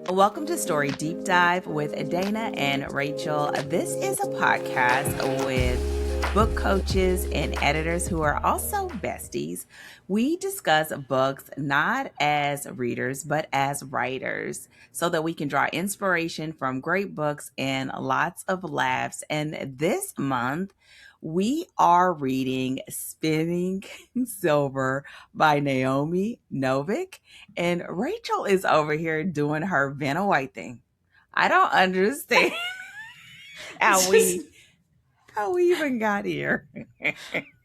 Welcome to Story Deep Dive with Dana and Rachel. This is a podcast with book coaches and editors who are also besties. We discuss books not as readers, but as writers so that we can draw inspiration from great books and lots of laughs. And this month, we are reading Spinning Silver by Naomi Novik. And Rachel is over here doing her Vanna White thing. I don't understand how we even got here.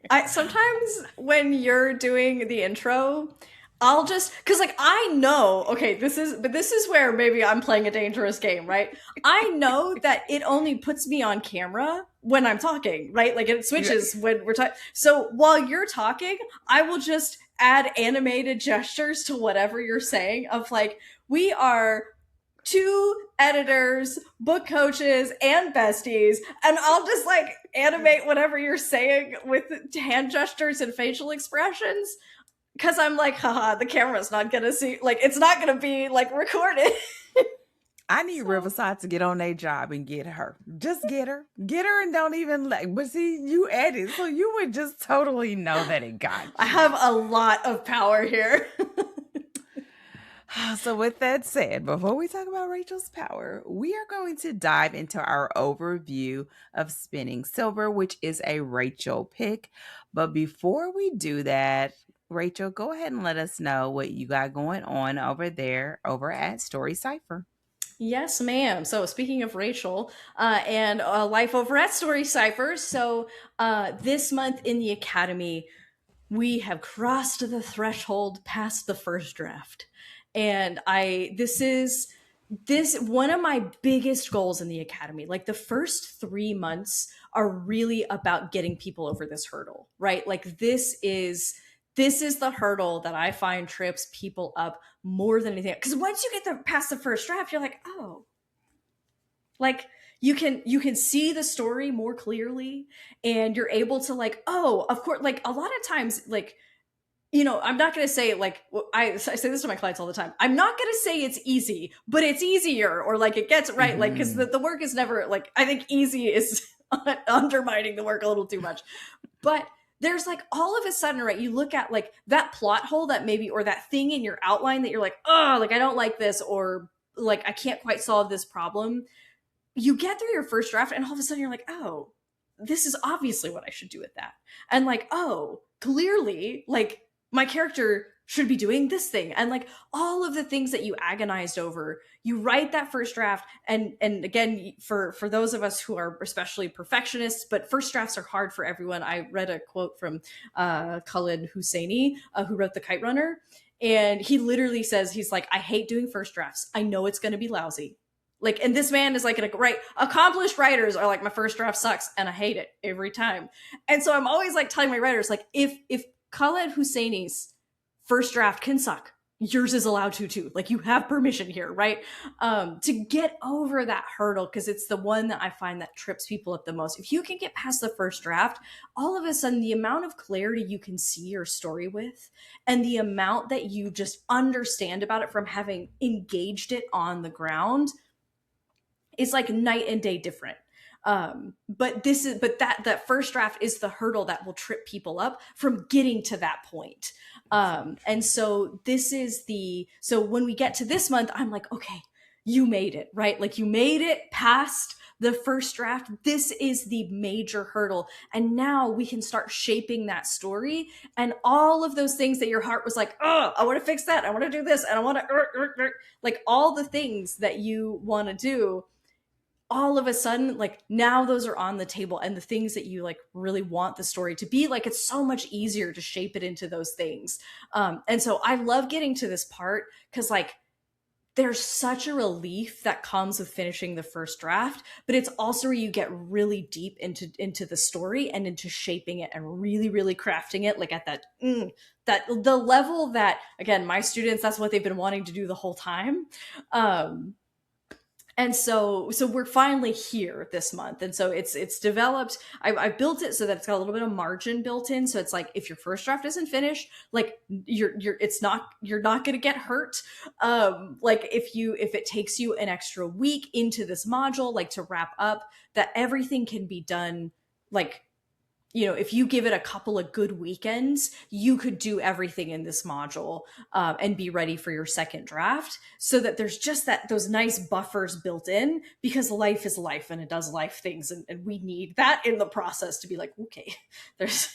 I sometimes when you're doing the intro, I'll just because I know, okay, this is where maybe I'm playing a dangerous game, right? I know that it only puts me on camera when I'm talking, right? Like it switches when we're talking. So while you're talking, I will just add animated gestures to whatever you're saying of like, we are two editors, book coaches, and besties, and I'll just like animate whatever you're saying with hand gestures and facial expressions because I'm like, haha, the camera's not gonna see, like, it's not gonna be like recorded. I need Riverside to get on their job and get her. Just get her. Get her and don't even like. But see, you edit, so you would just totally know that it got you. I have a lot of power here. So with that said, before we talk about Rachel's power, we are going to dive into our overview of Spinning Silver, which is a Rachel pick. But before we do that, Rachel, go ahead and let us know what you got going on over there over at Story Cipher. Yes, ma'am. So speaking of Rachel and life over at Story Cipher, so this month in the Academy, we have crossed the threshold past the first draft. And this is one of my biggest goals in the Academy. Like the first 3 months are really about getting people over this hurdle, right? Like this is the hurdle that I find trips people up more than anything. Because once you get past the first draft, you're like, oh, like you can see the story more clearly, and you're able to like, oh, of course, like a lot of times, like, you know, I'm not going to say like, I say this to my clients all the time. I'm not going to say it's easy, but it's easier, or like it gets right. Like, cause the work is never like, I think easy is undermining the work a little too much, but there's like all of a sudden, right? You look at like that plot hole that maybe, or that thing in your outline that you're like, oh, like I don't like this, or like I can't quite solve this problem. You get through your first draft and all of a sudden you're like, oh, this is obviously what I should do with that. And like, oh, clearly, like my character should be doing this thing. And like all of the things that you agonized over, you write that first draft. And again, for those of us who are especially perfectionists, but first drafts are hard for everyone. I read a quote from Khalid Hosseini, who wrote The Kite Runner. And he literally says, he's like, I hate doing first drafts. I know it's going to be lousy. Like, and this man is like a great accomplished writers are like, my first draft sucks and I hate it every time. And so I'm always like telling my writers, like, if Khaled Hosseini's first draft can suck, yours is allowed to too. Like, you have permission here, right? To get over that hurdle, because it's the one that I find that trips people up the most. If you can get past the first draft, all of a sudden the amount of clarity you can see your story with, and the amount that you just understand about it from having engaged it on the ground, is like night and day different. But that first draft is the hurdle that will trip people up from getting to that point. And so so when we get to this month, I'm like, okay, you made it, right? Like you made it past the first draft. This is the major hurdle. And now we can start shaping that story, and all of those things that your heart was like, oh, I want to fix that. I want to do this. And I want to, like all the things that you want to do, all of a sudden, like now those are on the table, and the things that you like really want the story to be, like it's so much easier to shape it into those things. And so I love getting to this part because like there's such a relief that comes with finishing the first draft, but it's also where you get really deep into the story and into shaping it and really, really crafting it, like at that the level that, again, my students, that's what they've been wanting to do the whole time. And so we're finally here this month, and so it's developed. I built it so that it's got a little bit of margin built in, so it's like if your first draft isn't finished, like you're not going to get hurt. Like if it takes you an extra week into this module, like to wrap up, that everything can be done, like, if you give it a couple of good weekends, you could do everything in this module, and be ready for your second draft, so that there's just those nice buffers built in, because life is life and it does life things. And we need that in the process to be like, okay, there's,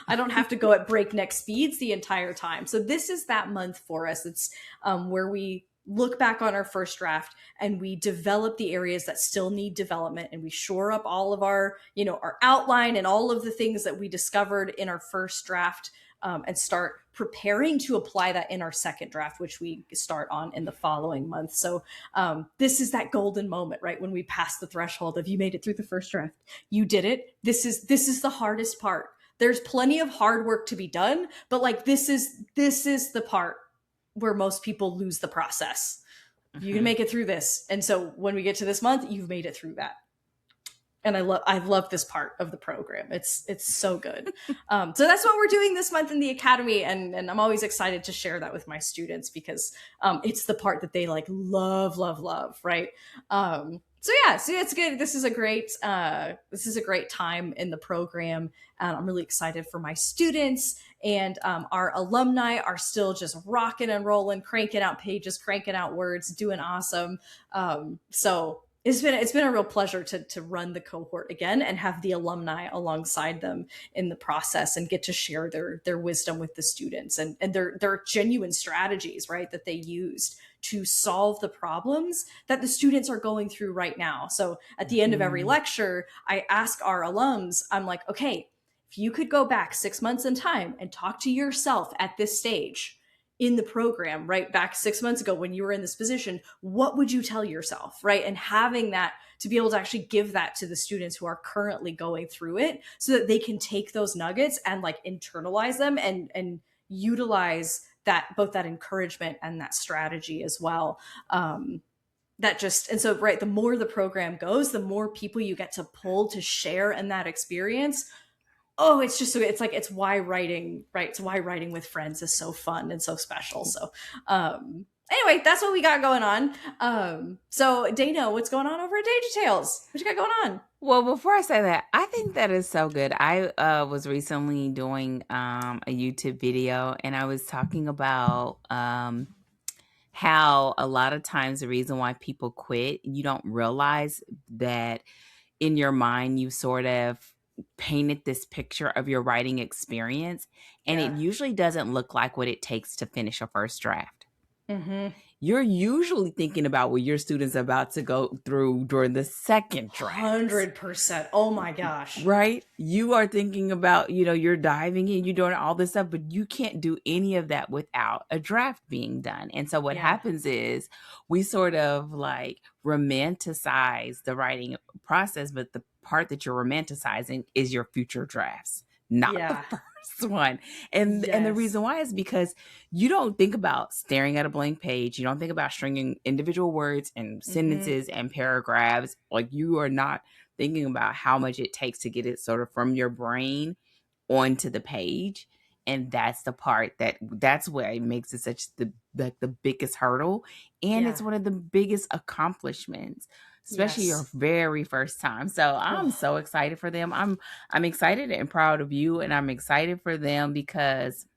I don't have to go at breakneck speeds the entire time. So this is that month for us. It's where we look back on our first draft and we develop the areas that still need development, and we shore up all of our, our outline and all of the things that we discovered in our first draft, and start preparing to apply that in our second draft, which we start on in the following month. So this is that golden moment, right? When we pass the threshold of, you made it through the first draft, you did it. This is the hardest part. There's plenty of hard work to be done, but like this is the part where most people lose the process. You can make it through this. And so when we get to this month, you've made it through that. And I love this part of the program. It's so good. So that's what we're doing this month in the Academy. And I'm always excited to share that with my students, because it's the part that they like love, right? So it's good. This is a great time in the program. And I'm really excited for my students, and our alumni are still just rocking and rolling, cranking out pages, cranking out words, doing awesome. So it's been a real pleasure to run the cohort again and have the alumni alongside them in the process, and get to share their wisdom with the students, and their genuine strategies, right, that they used to solve the problems that the students are going through right now. So at the end of every lecture, I ask our alums, I'm like, okay, if you could go back 6 months in time and talk to yourself at this stage in the program, right, back 6 months ago when you were in this position, what would you tell yourself, right? And having that, to be able to actually give that to the students who are currently going through it, so that they can take those nuggets and like internalize them and utilize that, both that encouragement and that strategy as well. And so, right, the more the program goes, the more people you get to pull to share in that experience. Oh, it's just so, it's why writing, right? It's why writing with friends is so fun and so special. So, anyway, that's what we got going on. So Dana, what's going on over at Danger Tales? What you got going on? Well, before I say that, I think that is so good. I was recently doing a YouTube video, and I was talking about how a lot of times the reason why people quit, you don't realize that in your mind you sort of painted this picture of your writing experience, and it usually doesn't look like what it takes to finish a first draft. Mm-hmm. You're usually thinking about what your students are about to go through during the second draft. 100%. Oh my gosh. Right? You are thinking about, you're diving in, you're doing all this stuff, but you can't do any of that without a draft being done. And so what happens is we sort of like romanticize the writing process, but the part that you're romanticizing is your future drafts, not the first one. And the reason why is because you don't think about staring at a blank page. You don't think about stringing individual words and sentences and paragraphs. Like, you are not thinking about how much it takes to get it sort of from your brain onto the page. And that's the part that's where it makes it such the biggest hurdle. And it's one of the biggest accomplishments, especially your very first time. So I'm so excited for them. I'm excited and proud of you, and I'm excited for them because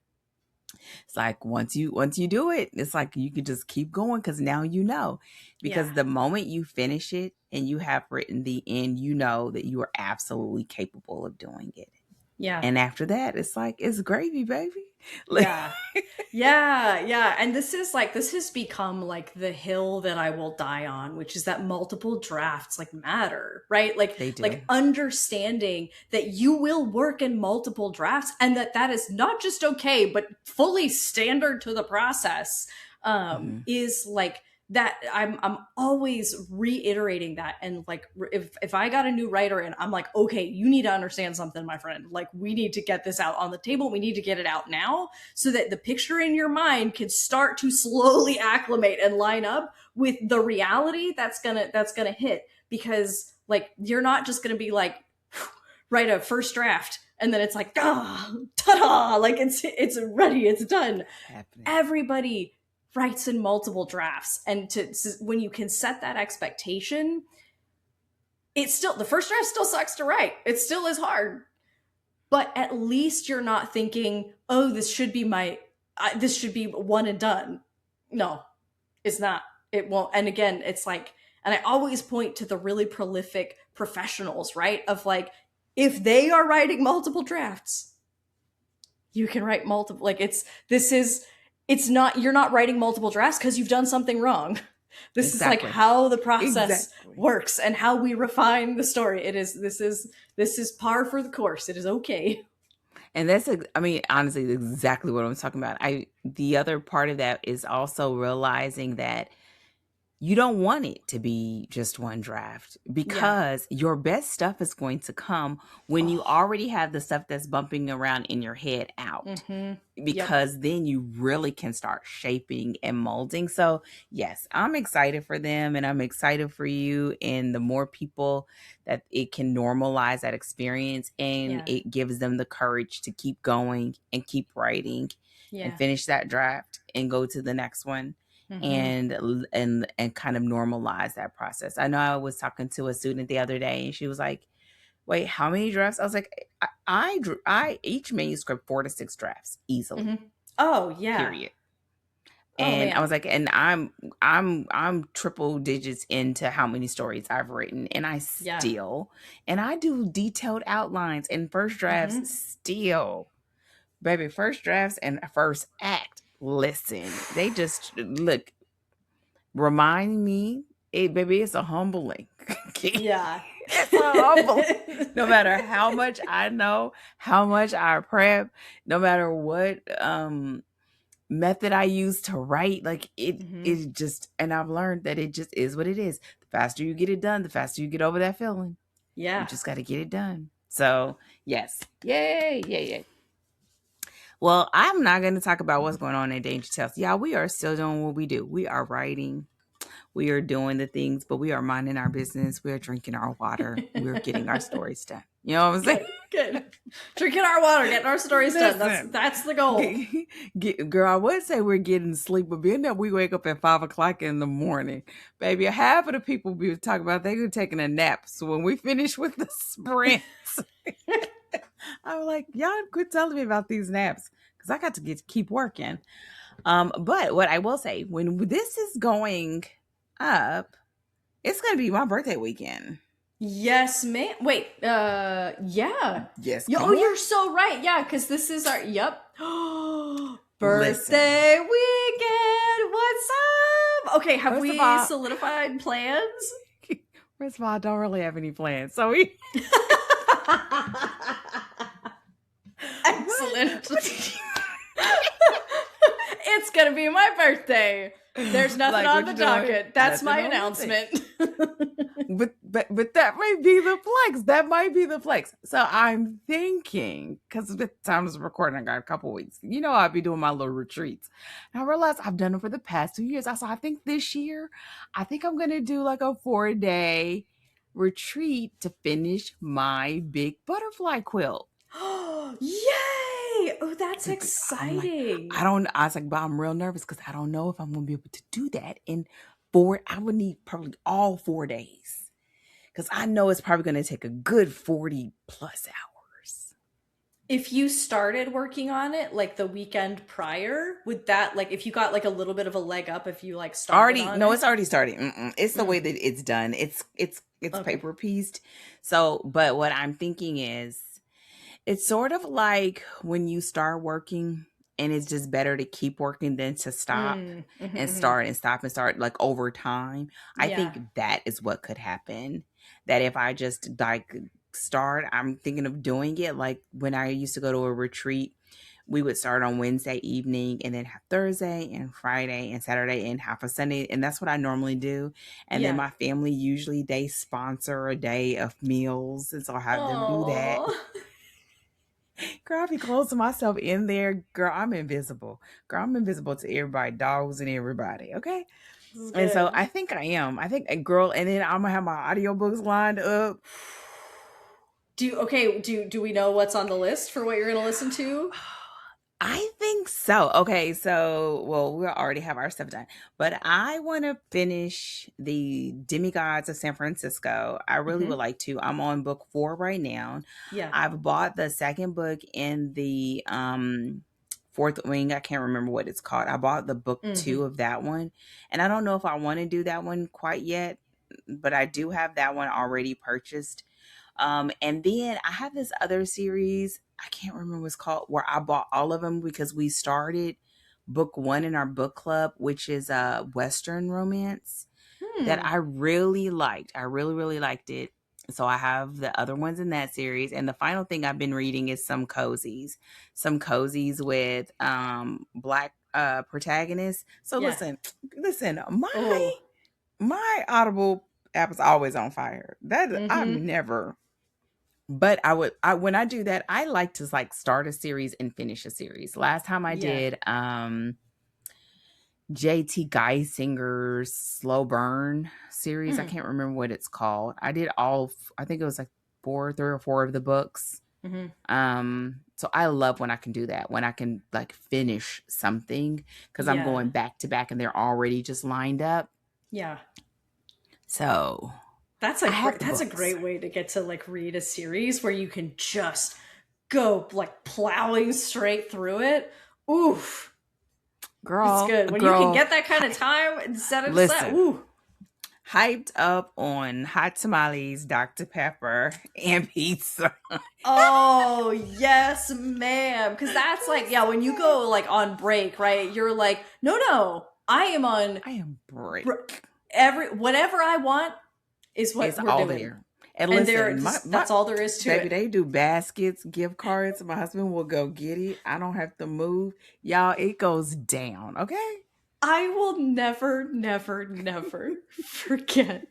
it's like once you do it, it's like you can just keep going, because now because the moment you finish it and you have written the end, you know that you are absolutely capable of doing it. Yeah. And after that, it's like, it's gravy, baby. Yeah. And this has become like the hill that I will die on, which is that multiple drafts like matter, right? Like, they do. Like understanding that you will work in multiple drafts, and that is not just okay, but fully standard to the process, is like that I'm always reiterating that. And like, if I got a new writer and I'm like, okay, you need to understand something, my friend, like we need to get this out on the table, we need to get it out now, so that the picture in your mind can start to slowly acclimate and line up with the reality that's gonna hit. Because like, you're not just gonna be like, write a first draft and then it's like, ah, ta-da, like it's ready, it's done. Happening. Everybody writes in multiple drafts, and when you can set that expectation, it's still, the first draft still sucks to write, it still is hard, but at least you're not thinking, oh, this should be this should be one and done. No, it's not. It won't. And again, it's like, and I always point to the really prolific professionals, right? Of like, if they are writing multiple drafts, you can write multiple, like it's not, you're not writing multiple drafts because you've done something wrong. This Exactly. is like how the process Exactly. works and how we refine the story. This is par for the course. It is okay. And that's, I mean, honestly, exactly what I'm talking about. The other part of that is also realizing that you don't want it to be just one draft, because your best stuff is going to come when you already have the stuff that's bumping around in your head out. Mm-hmm. Because then you really can start shaping and molding. So yes, I'm excited for them, and I'm excited for you. And the more people that it can normalize that experience, and it gives them the courage to keep going and keep writing and finish that draft and go to the next one. Mm-hmm. And kind of normalize that process. I know I was talking to a student the other day, and she was like, wait, how many drafts? I was like, I each manuscript 4 to 6 drafts easily. Mm-hmm. Oh yeah. Period. And I was like, and I'm triple digits into how many stories I've written, and I still, and I do detailed outlines and first drafts still, baby. First drafts and first act. Listen, they just look, remind me, baby, it's a humbling. Yeah. It's a humbling. No matter how much I know, how much I prep, no matter what method I use to write, like it just, and I've learned that it just is what it is. The faster you get it done, the faster you get over that feeling. Yeah. You just got to get it done. So yes. Yay. Well, I'm not going to talk about what's going on in Danger Tales. Yeah, we are still doing what we do. We are writing. We are doing the things, but we are minding our business. We are drinking our water. We're getting our stories done. You know what I'm saying? Good. Drinking our water, getting our stories done. That's the goal. Girl, I would say we're getting sleep, but being that we wake up at 5 o'clock in the morning, baby, half of the people we were talking about, they were taking a nap. So when we finish with the sprints, I'm like, y'all quit telling me about these naps, because I got to keep working. But what I will say, when this is going up, it's going to be my birthday weekend. Yes, ma'am. Wait, yeah. Yes. Oh, you're so right. Yeah, because this is our, birthday weekend. What's up? Okay, have we solidified plans? First of all, I don't really have any plans. So we... Excellent. It's going to be my birthday. There's nothing on the docket. That's my announcement. But that might be the flex. That might be the flex. So I'm thinking, because the time of recording, I got a couple weeks. You know, I'll be doing my little retreats. And I realized I've done them for the past 2 years. I think this year, I think I'm going to do like a 4-day retreat to finish my big butterfly quilt. Yay! Oh, that's exciting. I was like, but I'm real nervous because I don't know if I'm going to be able to do that in I would need probably all 4 days, because I know it's probably going to take a good 40 plus hours. If you started working on it like the weekend prior, would that, like, if you got like a little bit of a leg up, if you like started it's already started. It's the way that it's done. It's paper pieced. So, but what I'm thinking is, it's sort of like when you start working, and it's just better to keep working than to stop and start and stop and start, like, over time. I think that is what could happen. That if I just like start, I'm thinking of doing it like when I used to go to a retreat we would start on Wednesday evening and then have Thursday and Friday and Saturday and half a Sunday. And that's what I normally do. And then Yeah. my family usually they sponsor a day of meals. And so I have them do that. Oh, Girl, I be closing myself in there. Girl, I'm invisible. Girl, I'm invisible to everybody, dogs and everybody. Okay. this is And so good. I think I am. I think a girl, and then I'm gonna have my audiobooks lined up. Do we know what's on the list for what you're going to listen to? I think so. Okay, so well, we already have our stuff done, but I want to finish the Demigods of San Francisco. I really Hmm. would like to. I'm on book 4 right now. Yeah. I've bought the second book in the fourth wing. I can't remember what it's called. I bought the book Hmm. 2 of that one, and I don't know if I want to do that one quite yet, but I do have that one already purchased. And then I have this other series, I can't remember what it's called, where I bought all of them because we started book 1 in our book club, which is a Western romance that Hmm. I really liked. I really, really liked it. So I have the other ones in that series. And the final thing I've been reading is some cozies with black protagonists. So Yeah. listen, Oh. my Audible app is always on fire. That Hmm. I'm never, but I when I do that, I like to like start a series and finish a series. Last time I Yeah. did JT Geisinger's Slow Burn series. I Mm. can't remember what it's called. I did I think it was like 3 or 4 of the books. Hmm. So I love when I can do that, when I can like finish something because I'm Yeah. going back to back and they're already just lined up. Yeah. So That's I have the a books. great way to get to like read a series where you can just go like plowing straight through it. Oof. It's good. When you can Girl, get that kind of time instead of just that. listen, Ooh. hyped up on hot tamales, Dr. Pepper, and pizza. Oh, yes, ma'am. Because that's like, yeah, when you go like on break, right? You're like, no, I am on I am br- break. whatever I want is It's what we're all doing. there. And And there, listen, my that's all there is to baby, it. they do baskets, gift cards. My husband will go get it. I don't have to move. Y'all, it goes down, okay? I will never, never, never forget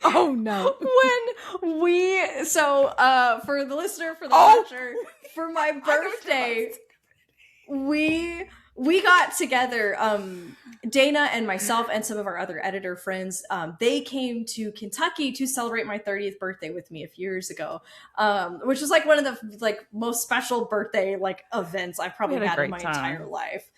Oh no. when we for the listener, for the Oh, watcher, for my I know what you're about to birthday, say. we got together, Dana and myself and some of our other editor friends. They came to Kentucky to celebrate my 30th birthday with me a few years ago, which was like one of the like most special birthday like events I've We probably had a had in great my entire time. life.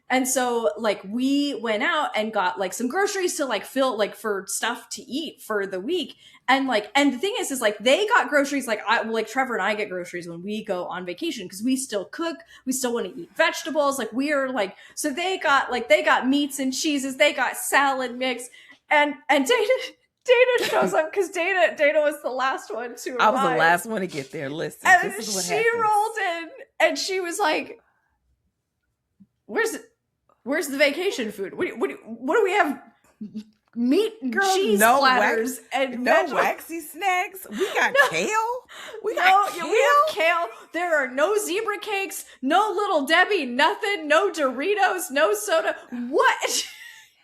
And so like we went out and got like some groceries to like fill like for stuff to eat for the week. And like, and the thing is like they got groceries like Trevor and I get groceries when we go on vacation because we still cook, we still want to eat vegetables. Like we are like, so they got meats and cheeses, they got salad mix, and Dana shows up because Dana was the last one to I was the arrive, last one to get there. Listen, and this is what she happens. rolled in and she was like, "Where's the vacation food? What do we have?" Meat and Girl, cheese no platters and no vegetable. waxy snacks. We got No. kale. We No, got yeah, kale. we have kale. There are no zebra cakes, no Little Debbie, nothing, no Doritos, no soda. What?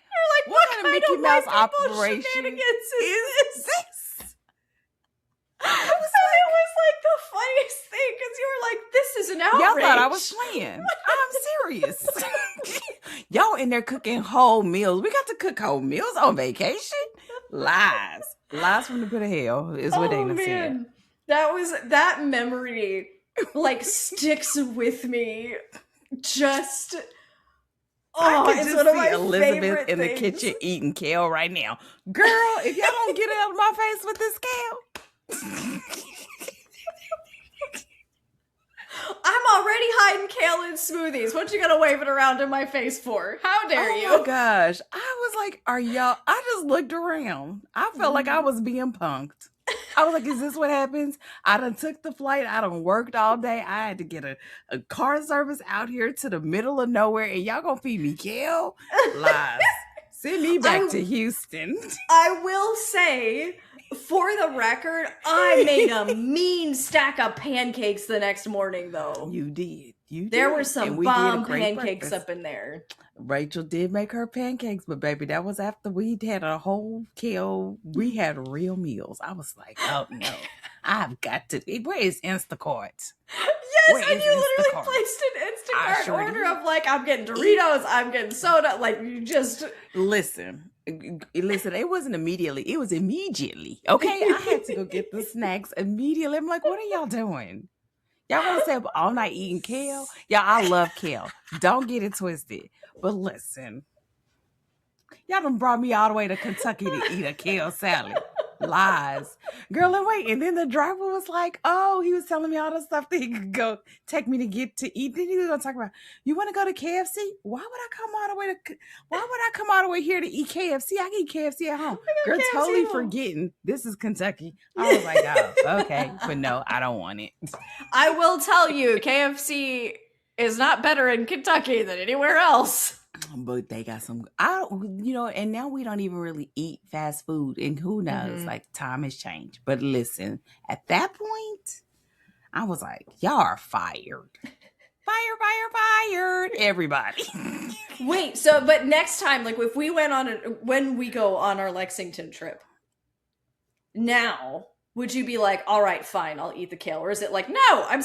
You're like, what kind of Mickey white Mouse people operation shenanigans is this? this? And it was like the funniest thing because you were like, this is an outrage. Y'all thought I was playing. I'm serious. Y'all in there cooking whole meals. We got to cook whole meals on vacation? Lies. Lies from the pit of hell is what Dana said. That memory like sticks with me. Just I could it's just one of see my Elizabeth favorite in the things. kitchen eating kale right now. Girl, if y'all don't get it out of my face with this kale. I'm already hiding kale in smoothies. What you gonna wave it around in my face for? How dare you? Oh my gosh. I was like, are y'all? I just looked around. I felt like I was being punked. I was like, is this what happens? I done took the flight. I done worked all day. I had to get a car service out here to the middle of nowhere, and y'all gonna feed me kale? Lies. Send me back to Houston. I will say, For the record, I made a mean stack of pancakes the next morning, though. You did. There were some bomb pancakes breakfast up in there. Rachel did make her pancakes, but baby, that was after we had a whole kale. We had real meals. I was like, oh no, I've got to. Where is Instacart? Yes, and you literally placed an Instacart order of like, I'm getting Doritos, I'm getting soda. Like, you just listen. It wasn't immediately. It was immediately. Okay, I had to go get the snacks immediately. I'm like, what are y'all doing? Y'all want to stay up all night eating kale? Y'all, I love kale. Don't get it twisted. But listen, y'all done brought me all the way to Kentucky to eat a kale salad. Lies. Girl, and wait. And then the driver was like, oh, he was telling me all the stuff that he could go take me to get to eat. Then he was going to talk about, you want to go to KFC? Why would I come all the way here to eat KFC? I can eat KFC at home. Girl, KFC totally home. Forgetting this is Kentucky. I was like, oh, okay. But no, I don't want it. I will tell you, KFC is not better in Kentucky than anywhere else. But they got some, and now we don't even really eat fast food. And who knows, like time has changed. But listen, at that point, I was like, y'all are fired. Fired, everybody. Wait, so, but next time, like if we when we go on our Lexington trip, now, would you be like, all right, fine, I'll eat the kale? Or is it like, no, I'm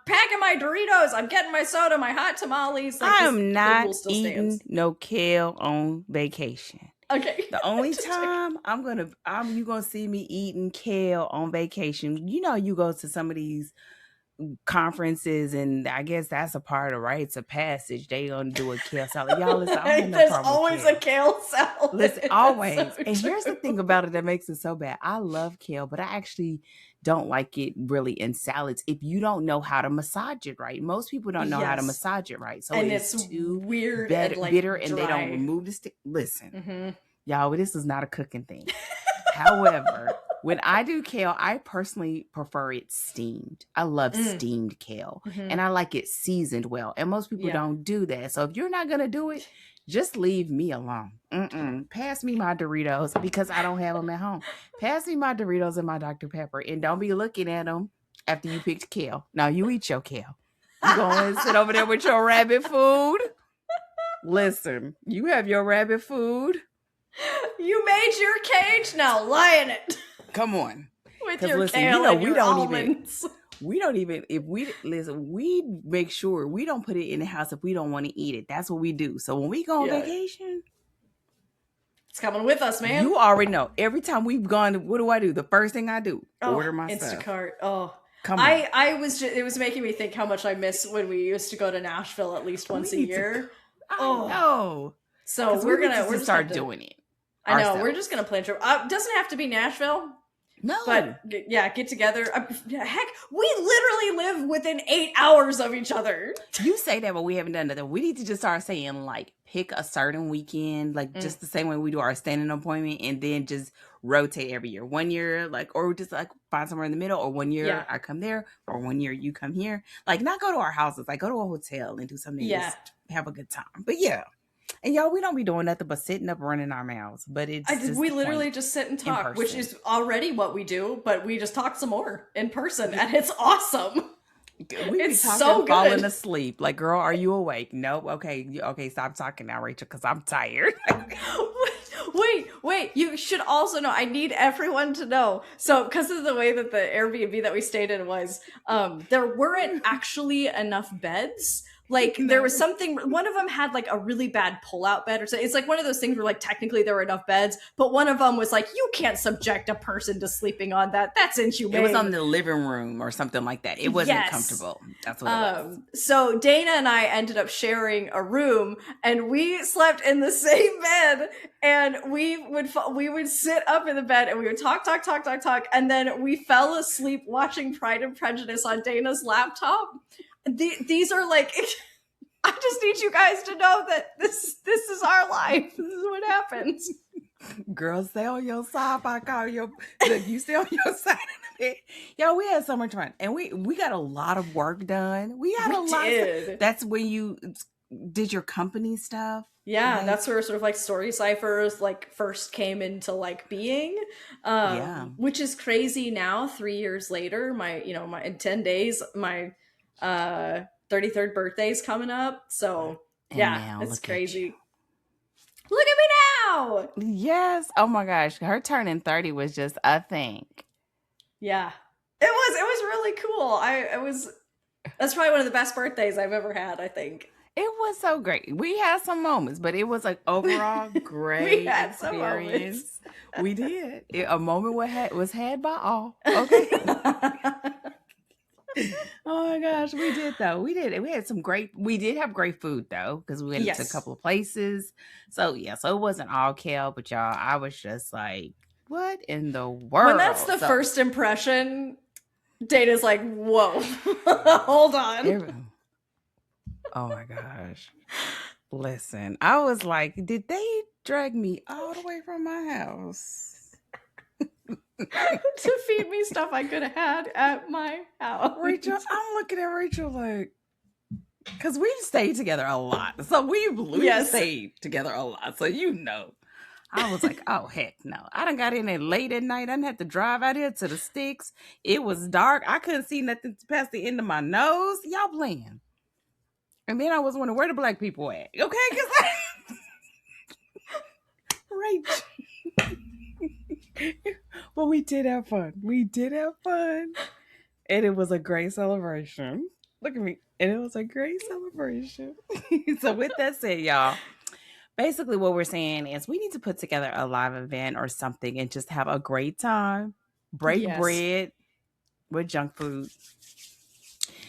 packing my Doritos, I'm getting my soda, my hot tamales. Like, I am not eating no kale on vacation. Okay. The only time you gonna see me eating kale on vacation, you go to some of these conferences, and I guess that's a part of rites of passage. They gonna do a kale salad. Y'all listen, I don't have no There's problem always with a kale salad. Listen, always. So and here's the thing about it that makes it so bad. I love kale, but I actually don't like it really in salads if you don't know how to massage it right. Most people don't know how to massage it right. So it's too weird bitter, and like bitter and they don't remove the stick. Listen, y'all, this is not a cooking thing. However, when I do kale, I personally prefer it steamed. I love steamed kale, and I like it seasoned well. And most people don't do that. So if you're not going to do it, just leave me alone. Pass me my Doritos because I don't have them at home. Pass me my Doritos and my Dr. Pepper, and don't be looking at them after you picked kale. Now you eat your kale. You go and sit over there with your rabbit food. Listen, you have your rabbit food. You made your cage, now lie in it. Come on. With your kale and your almonds. We make sure we don't put it in the house if we don't want to eat it. That's what we do. So when we go on vacation, it's coming with us, man. You already know. Every time we've gone, what do? The first thing I do, order my stuff. Instacart. Oh, come on. It was making me think how much I miss when we used to go to Nashville at least once a year. No. So we're just start doing it. I know. We're just gonna plan a trip. Doesn't have to be Nashville. No. But get together. Heck, we literally live within 8 hours of each other. You say that, but we haven't done that. We need to just start saying, like, pick a certain weekend, like just the same way we do our standing appointment, and then just rotate every year. 1 year, like, or just like find somewhere in the middle, or 1 year I come there, or 1 year you come here. Like, not go to our houses, like go to a hotel and do something. Just have a good time. But yeah. And y'all, we don't be doing nothing but sitting up running our mouths. But we literally just sit and talk, which is already what we do. But we just talk some more in person, and it's awesome. It's so good. Falling asleep. Like, girl, are you awake? Nope. Okay. Stop talking now, Rachel, because I'm tired. Wait. You should also know. I need everyone to know. So, because of the way that the Airbnb that we stayed in was, there weren't actually enough beds. Like, there was something, one of them had like a really bad pull-out bed or something. It's like one of those things where like technically there were enough beds, but one of them was like, you can't subject a person to sleeping on that. That's inhumane. It was on the living room or something like that. It wasn't comfortable. That's what it was. So Dana and I ended up sharing a room, and we slept in the same bed, and we would sit up in the bed and we would talk, and then we fell asleep watching Pride and Prejudice on Dana's laptop. These are like, I just need you guys to know that this is our life. This is what happens. Girl, stay on your side. You stay on your side. Yo, we had so much fun, and we got a lot of work done. We did. That's when you did your company stuff. Yeah, Like, that's where sort of like story ciphers like first came into like being, yeah. which is crazy now. 3 years later, my in 10 days, my 33rd birthday's coming up. So And yeah, now it's look at you. crazy. Look at me now. Yes. Oh my gosh. Her turning 30 was just a thing. Yeah, it was really cool. I was That's probably one of the best birthdays I've ever had. I think It was so great. We had some moments, but it was like overall we great had some moments. experience. We did. A moment was had by all. Okay. Oh my gosh, we did though. We did. We had some great. We did have great food though because we went to a Yes. couple of places. So yeah, so it wasn't all kale, but y'all, I was just like, what in the When that's world? the So first impression, Data's like, whoa, hold on. every, oh my gosh. Listen, I was like, did they drag me all the way from my house? To feed me stuff I could have had at my house. Rachel, I'm looking at Rachel like, because we stayed together a lot. So we Yes. stayed together a lot. So you know. I was like, oh heck no. I done got in there late at night. I didn't have to drive out here to the sticks. It was dark. I couldn't see nothing past the end of my nose. Y'all playing. And then I was wondering where the black people at. Okay, because Rachel. Well, we did have fun. We did have fun. And it was a great celebration. Look at me. And it was a great celebration. So with that said, y'all, basically what we're saying is we need to put together a live event or something and just have a great time. Break Yes. bread with junk food.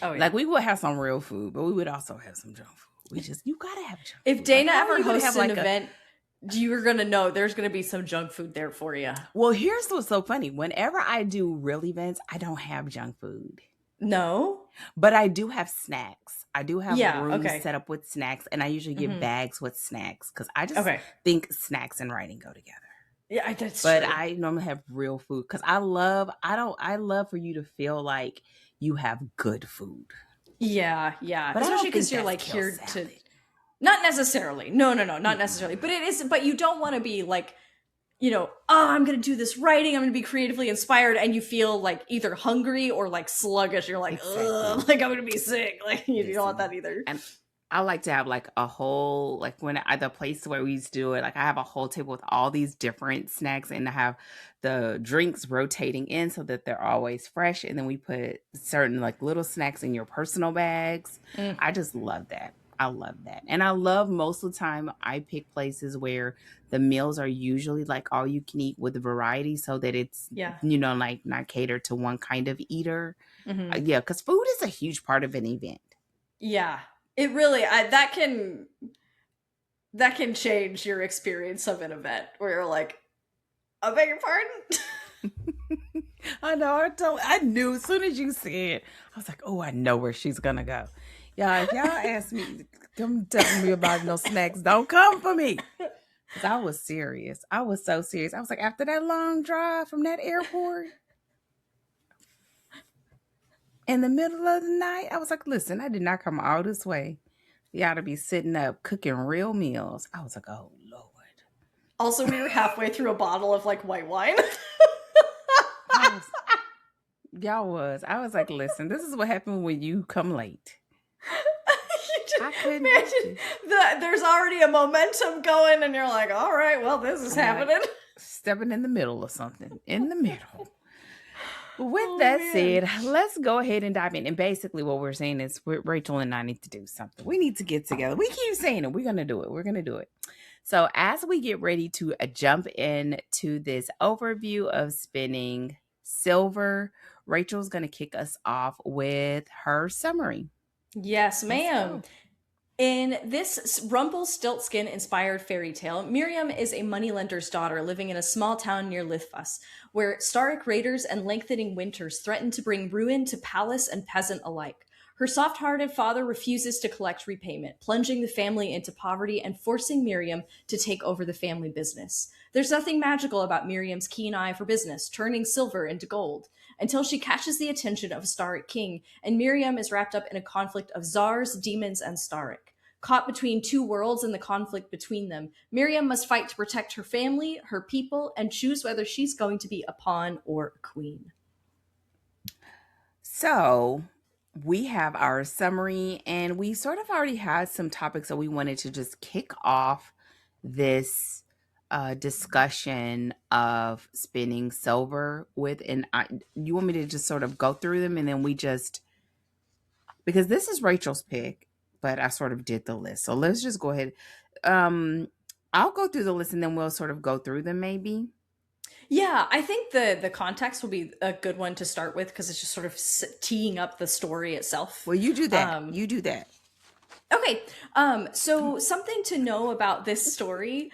Oh yeah. Like we would have some real food, but we would also have some junk food. You gotta have junk food. If Dana Like, ever you gonna hosts have, an like, event, you're gonna know there's gonna be some junk food there for you. Well, here's what's so funny. Whenever I do real events, I don't have junk food. No? But I do have snacks. I do have Yeah, rooms okay. set up with snacks, and I usually get Mhm. bags with snacks because I just Okay. think snacks and writing go together. Yeah, that's But true. I normally have real food because I love for you to feel like you have good food. Yeah. But I Especially don't think because you're that's like kale here to salad. not necessarily. No, not necessarily. But it is, but you don't want to be like, oh, I'm going to do this writing. I'm going to be creatively inspired. And you feel like either hungry or like sluggish. You're like, Exactly. ugh, like I'm going to be sick. Like you don't want that either. And I like to have like a whole, like when at the place where we used to do it, like I have a whole table with all these different snacks and I have the drinks rotating in so that they're always fresh. And then we put certain like little snacks in your personal bags. I just love that. I love that. And I love most of the time I pick places where the meals are usually like all you can eat with variety so that it's, like not catered to one kind of eater. Mm-hmm. Yeah, because food is a huge part of an event. Yeah, it really, that can change your experience of an event where you're like, I beg your pardon? I know. I knew as soon as you said, I was like, oh, I know where she's gonna go. Y'all, if y'all ask me, come tell me about no snacks, don't come for me. Because I was serious. I was so serious. I was like, after that long drive from that airport, in the middle of the night, I was like, listen, I did not come all this way. Y'all to be sitting up cooking real meals. I was like, oh, Lord. Also, we were halfway through a bottle of like white wine. Y'all was. I was like, listen, this is what happened when you come late. I couldn't imagine there's already a momentum going, and you're like, all right, well, this is happening. Like stepping in the middle of something. In the middle. With that said, let's go ahead and dive in. And basically what we're saying is Rachel and I need to do something. We need to get together. We keep saying it. We're going to do it. We're going to do it. So as we get ready to jump into this overview of spinning silver, Rachel's going to kick us off with her summary. Yes, ma'am. In this Rumpelstiltskin-inspired fairy tale, Miriam is a moneylender's daughter living in a small town near Lithfuss, where stark raiders and lengthening winters threaten to bring ruin to palace and peasant alike. Her soft-hearted father refuses to collect repayment, plunging the family into poverty and forcing Miriam to take over the family business. There's nothing magical about Miriam's keen eye for business, turning silver into gold, until she catches the attention of a Staric king, and Miriam is wrapped up in a conflict of czars, demons, and Staric. Caught between two worlds and the conflict between them, Miriam must fight to protect her family, her people, and choose whether she's going to be a pawn or a queen. So we have our summary, and we sort of already had some topics that we wanted to just kick off this discussion of spinning silver with. And you want me to just sort of go through them, and then we just, because this is Rachel's pick, but I sort of did the list. So let's just go ahead. Um, I'll go through the list, and then we'll sort of go through them maybe. Yeah, I think the context will be a good one to start with because it's just sort of teeing up the story itself. Well, you do that. You do that. Okay, so something to know about this story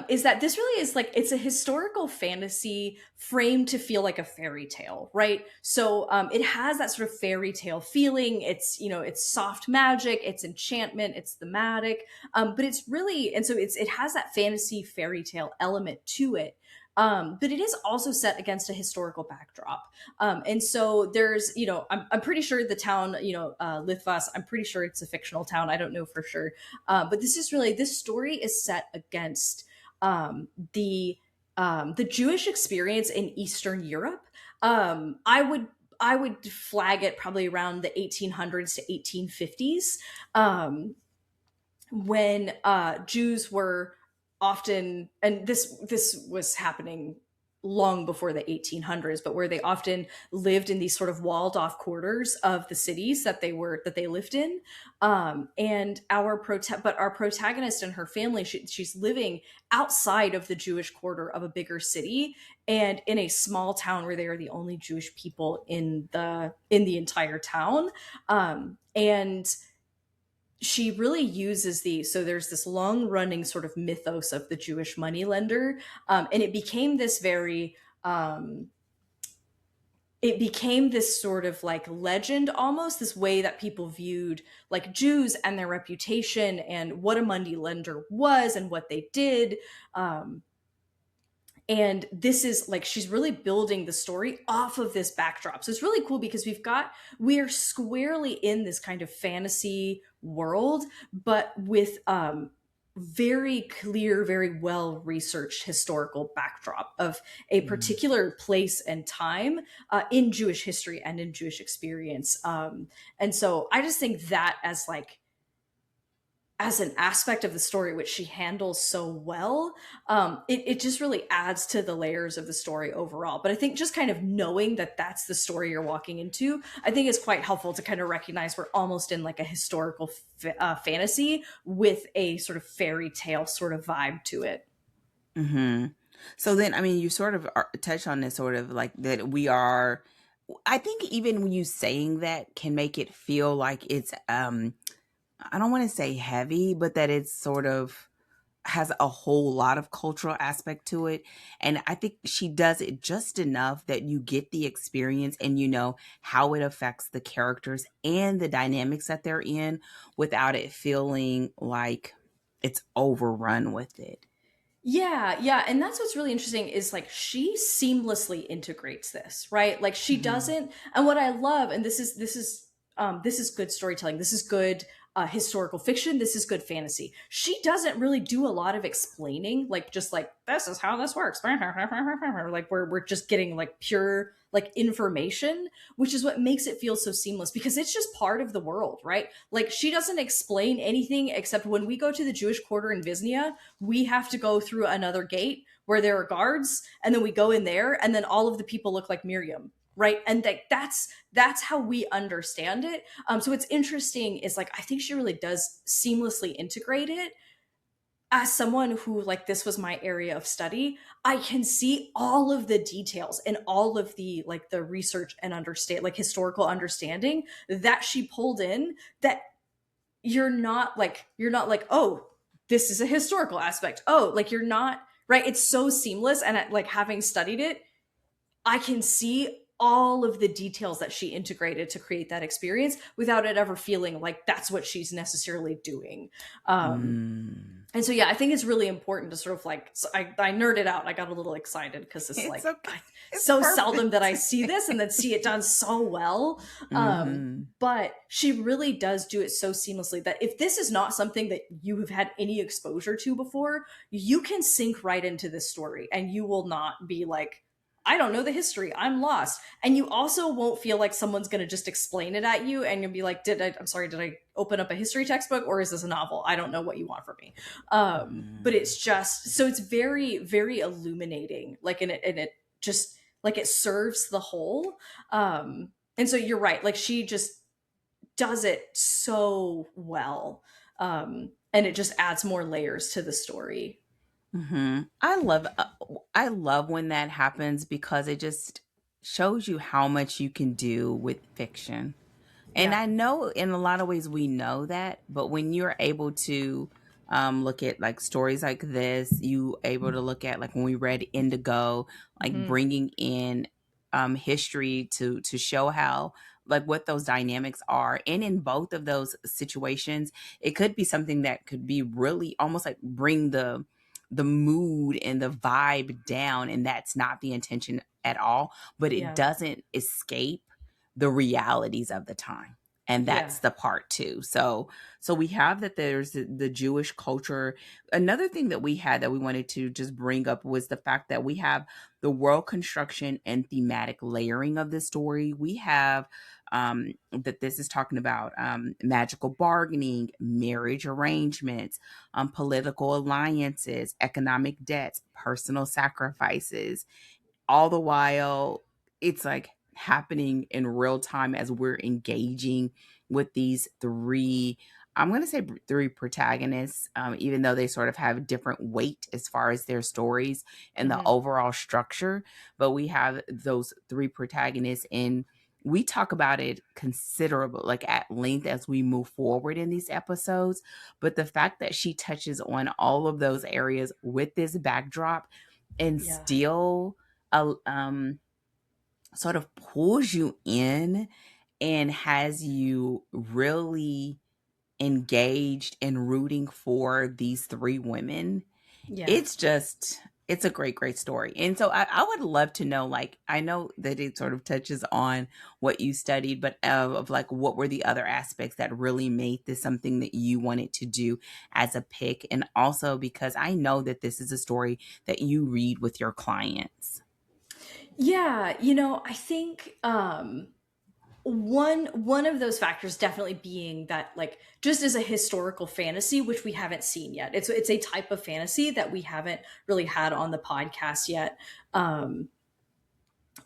is that this really is like it's a historical fantasy framed to feel like a fairy tale, right? So it has that sort of fairy tale feeling. It's it's soft magic, it's enchantment, it's thematic, but it's really and so it has that fantasy fairy tale element to it. But it is also set against a historical backdrop. And so there's, I'm pretty sure the town, Lithvas, I'm pretty sure it's a fictional town. I don't know for sure. But this story is set against the Jewish experience in Eastern Europe. I would flag it probably around the 1800s to 1850s. When Jews were often, and this was happening long before the 1800s, but where they often lived in these sort of walled off quarters of the cities that they lived in. And our protagonist and her family, she's living outside of the Jewish quarter of a bigger city and in a small town where they are the only Jewish people in the entire town. And she really uses so there's this long running sort of mythos of the Jewish moneylender, and it became this sort of like legend, almost this way that people viewed like Jews and their reputation and what a moneylender was and what they did. And this is like she's really building the story off of this backdrop. So it's really cool because we are squarely in this kind of fantasy world, but with very clear, very well researched historical backdrop of a particular place and time in Jewish history and in Jewish experience. And so I just think that as an aspect of the story which she handles so well, it just really adds to the layers of the story overall. But I think just kind of knowing that that's the story you're walking into, I think is quite helpful to kind of recognize we're almost in like a historical fantasy with a sort of fairy tale sort of vibe to it. Hmm. So then, I mean, you sort of touch on this sort of like that we are. I think even when you saying that can make it feel like it's I don't want to say heavy, but that it's sort of has a whole lot of cultural aspect to it. And I think she does it just enough that you get the experience and you know how it affects the characters and the dynamics that they're in without it feeling like it's overrun with it. Yeah, and that's what's really interesting is like she seamlessly integrates this, right? Like she Hmm. doesn't, and what I love, and this is good storytelling. This is good historical fiction. This is good fantasy. She doesn't really do a lot of explaining, like just like this is how this works, like we're just getting like pure like information, which is what makes it feel so seamless because it's just part of the world, right? Like she doesn't explain anything except when we go to the Jewish quarter in Visnia, we have to go through another gate where there are guards, and then we go in there, and then all of the people look like Miriam, right? And that's how we understand it. So what's interesting is like I think she really does seamlessly integrate it. As someone who like this was my area of study, I can see all of the details and all of the like the research and understand like historical understanding that she pulled in, that you're not like, oh, this is a historical aspect, oh, like you're not, right? It's so seamless, and like having studied it, I can see all of the details that she integrated to create that experience without it ever feeling like that's what she's necessarily doing. um Mm. And so yeah, I think it's really important to sort of like, so I nerded out. I got a little excited because it's It's like okay. It's so seldom that I perfect. see this and then see it done so well. Hmm. But she really does do it so seamlessly that if this is not something that you have had any exposure to before, you can sink right into this story and you will not be like, I don't know the history. I'm lost. And you also won't feel like someone's going to just explain it at you and you'll be like, I'm sorry, did I open up a history textbook or is this a novel? I don't know what you want from me. But Hmm. it's just, so it's very, very illuminating. Like, and it just, like it serves the whole. And so you're right. Like she just does it so well. And it just adds more layers to the story. Hmm. I love when that happens because it just shows you how much you can do with fiction. And Yeah. I know in a lot of ways we know that, but when you're able to look at like stories like this, you able to look at like when we read Indigo, like Hmm. bringing in history to show how like what those dynamics are. And in both of those situations, it could be something that could be really almost like bring the mood and the vibe down, and that's not the intention at all, but it Yeah. doesn't escape the realities of the time, and Yeah. that's the part too. So we have that there's the Jewish culture. Another thing that we had that we wanted to just bring up was the fact that we have the world construction and thematic layering of the story. We have that this is talking about magical bargaining, marriage arrangements, political alliances, economic debts, personal sacrifices, all the while it's like happening in real time as we're engaging with these three, I'm going to say three protagonists, even though they sort of have different weight as far as their stories and the Hmm. overall structure. But we have those three protagonists, and we talk about it considerable, like at length as we move forward in these episodes. But the fact that she touches on all of those areas with this backdrop and Yeah. still um, sort of pulls you in and has you really engaged and rooting for these three women. Yeah. It's just, it's a great, great story. And so I would love to know, like, I know that it sort of touches on what you studied, but of like, what were the other aspects that really made this something that you wanted to do as a pick? And also because I know that this is a story that you read with your clients. Yeah. You know, I think one of those factors definitely being that like just as a historical fantasy which we haven't seen yet, it's a type of fantasy that we haven't really had on the podcast yet.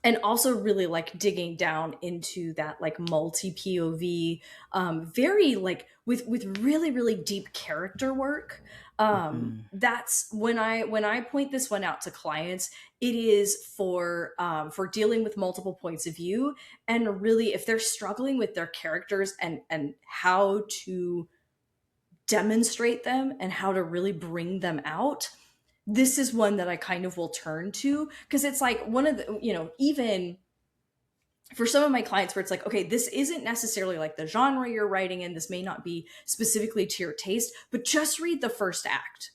And also really like digging down into that like multi POV, very like with really really deep character work. Mhm. That's when I point this one out to clients, it is for dealing with multiple points of view, and really if they're struggling with their characters and how to demonstrate them and how to really bring them out, this is one that I kind of will turn to because it's like one of the, you know, even for some of my clients where it's like, okay, this isn't necessarily like the genre you're writing in, this may not be specifically to your taste, but just read the first act.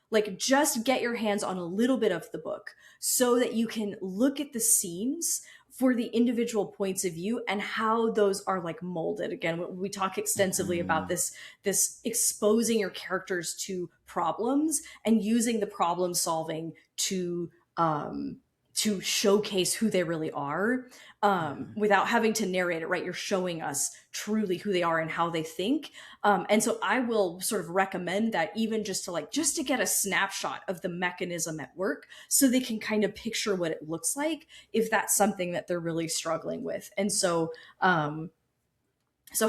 Like, just get your hands on a little bit of the book so that you can look at the scenes for the individual points of view and how those are like molded. Again, we talk extensively about Mhm. this exposing your characters to problems and using the problem solving to showcase who they really are, Mhm. without having to narrate it, right? You're showing us truly who they are and how they think. And so I will sort of recommend that even just to like, just to get a snapshot of the mechanism at work so they can kind of picture what it looks like if that's something that they're really struggling with. And so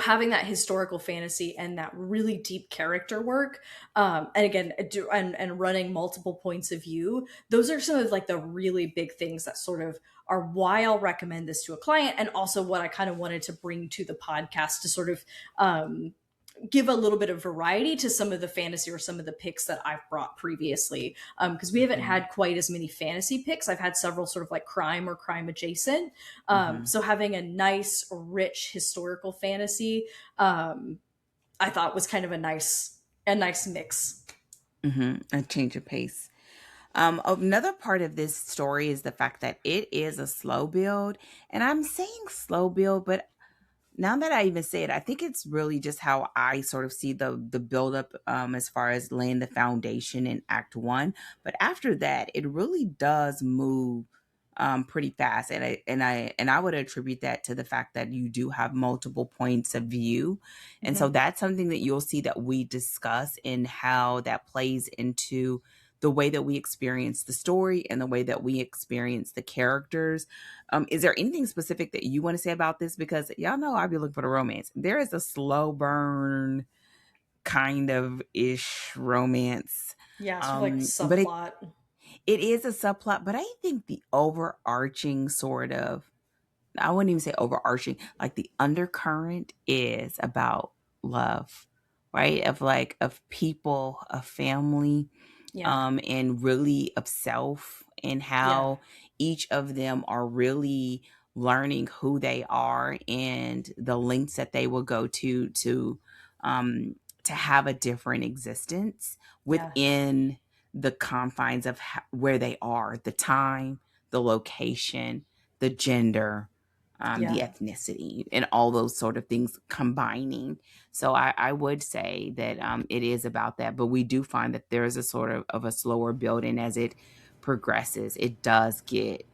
having that historical fantasy and that really deep character work, and again and running multiple points of view, those are some of like the really big things that sort of are why I'll recommend this to a client, and also what I kind of wanted to bring to the podcast to sort of give a little bit of variety to some of the fantasy or some of the picks that I've brought previously. Because we haven't Mhm. had quite as many fantasy picks. I've had several sort of like crime or crime adjacent. Mhm. So having a nice, rich historical fantasy, I thought was kind of a nice mix. A change of pace. Another part of this story is the fact that it is a slow build. And I'm saying slow build, but now that I even say it, I think it's really just how I sort of see the buildup, as far as laying the foundation in Act One. But after that, it really does move pretty fast, and I would attribute that to the fact that you do have multiple points of view, and so Mhm. that's something that you'll see that we discuss in how that plays into the way that we experience the story and the way that we experience the characters. Is there anything specific that you want to say about this? Because y'all know I'll be looking for the romance. There is a slow burn kind of ish romance. Yeah, sort of like But subplot. it is a subplot, but I think the overarching sort of, I wouldn't even say overarching, like the undercurrent is about love, right? Of like, of people, of family, Yeah. and really of self, and Yeah. how each of them are really learning who they are and the lengths that they will go um, to have a different existence Yeah. within the confines of where they are, the time, the location, the gender, the Yeah. ethnicity, and all those sort of things combining. So I would say that it is about that, but we do find that there is a sort of a slower building as it progresses. It does get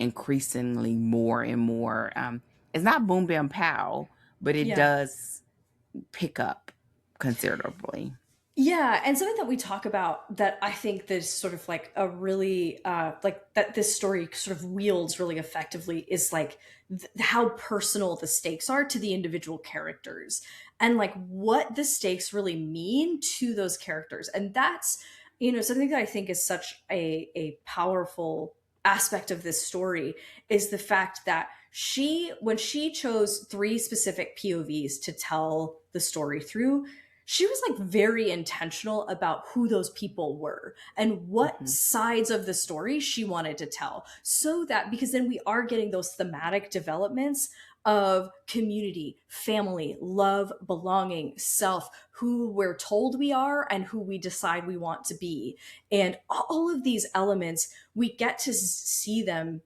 increasingly more and more. It's not boom bam pow, but it Yeah. does pick up considerably. Yeah, and something that we talk about that I think this sort of like a really like that this story sort of wields really effectively is like how personal the stakes are to the individual characters and like what the stakes really mean to those characters. And that's, something that I think is such a powerful aspect of this story is the fact that when she chose three specific POVs to tell the story through, she was like very intentional about who those people were and what Hmm. sides of the story she wanted to tell. So that, because then we are getting those thematic developments of community, family, love, belonging, self, who we're told we are and who we decide we want to be. And all of these elements, we get to see them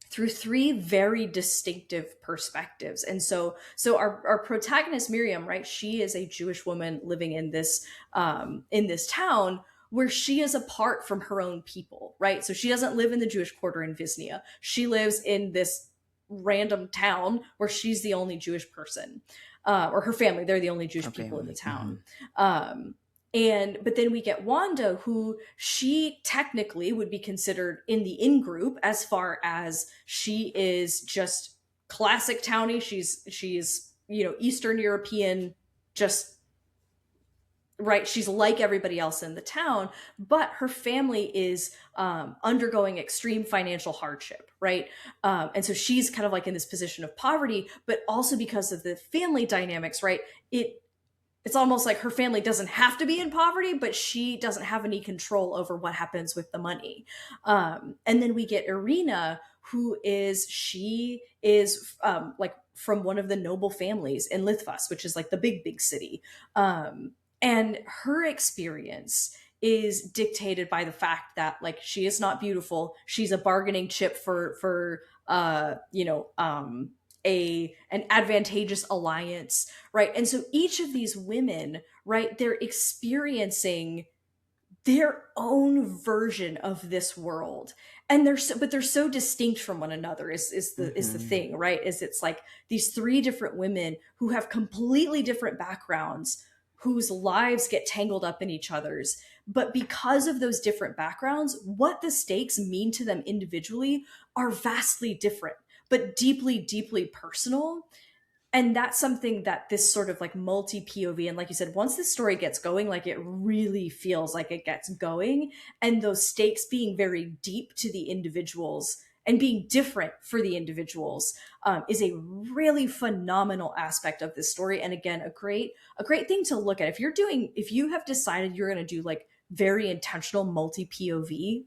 through three very distinctive perspectives. And so our protagonist Miriam, right, she is a Jewish woman living in this town where she is apart from her own people, right? So she doesn't live in the Jewish quarter in Visnia. She lives in this random town where she's the only Jewish person, or her family, they're the only Her Jewish people in the family. Hmm. town. And but then we get Wanda, who she technically would be considered in the in group as far as she is just classic townie. She's Eastern European, just right. She's like everybody else in the town, but her family is undergoing extreme financial hardship, right? And so she's kind of like in this position of poverty, but also because of the family dynamics, right? It's almost like her family doesn't have to be in poverty, but she doesn't have any control over what happens with the money. And then we get Irina, she is like from one of the noble families in Litvas, which is like the big city. And her experience is dictated by the fact that like she is not beautiful. She's a bargaining chip for a an advantageous alliance, right? And so each of these women, right, they're experiencing their own version of this world, and they're so distinct from one another is the Hmm. thing, right? Is it's like these three different women who have completely different backgrounds, whose lives get tangled up in each other's, but because of those different backgrounds, what the stakes mean to them individually are vastly different but deeply personal. And that's something that this sort of like multi POV, and like you said, once this story gets going, like it really feels like it gets going, and those stakes being very deep to the individuals and being different for the individuals, is a really phenomenal aspect of this story. And again, a great thing to look at if you have decided you're going to do like very intentional multi POV,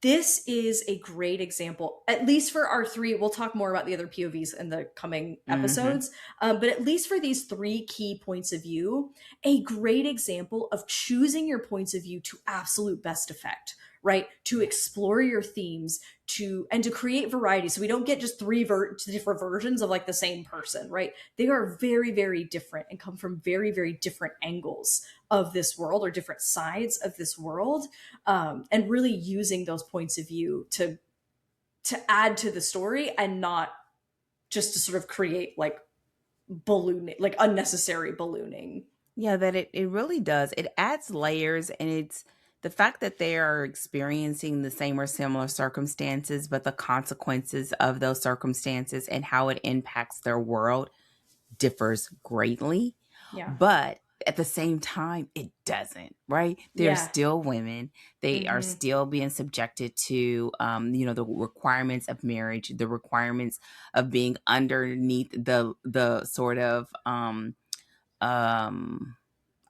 this is a great example, at least for our three. We'll talk more about the other POVs in the coming Mm-hmm. episodes, but at least for these three key points of view, a great example of choosing your points of view to absolute best effect, right? To explore your themes, to create variety, so we don't get just three different versions of like the same person, right? They are very, very different and come from very, very different angles of this world, or different sides of this world, and really using those points of view to add to the story, and not just to sort of create like ballooning, like unnecessary ballooning. Yeah, that it really does. It adds layers, and it's the fact that they are experiencing the same or similar circumstances, but the consequences of those circumstances and how it impacts their world differs greatly. Yeah. But at the same time, it doesn't, right? They're Yeah. still women. They are Mm-hmm. still being subjected to, the requirements of marriage, the requirements of being underneath the sort of, um,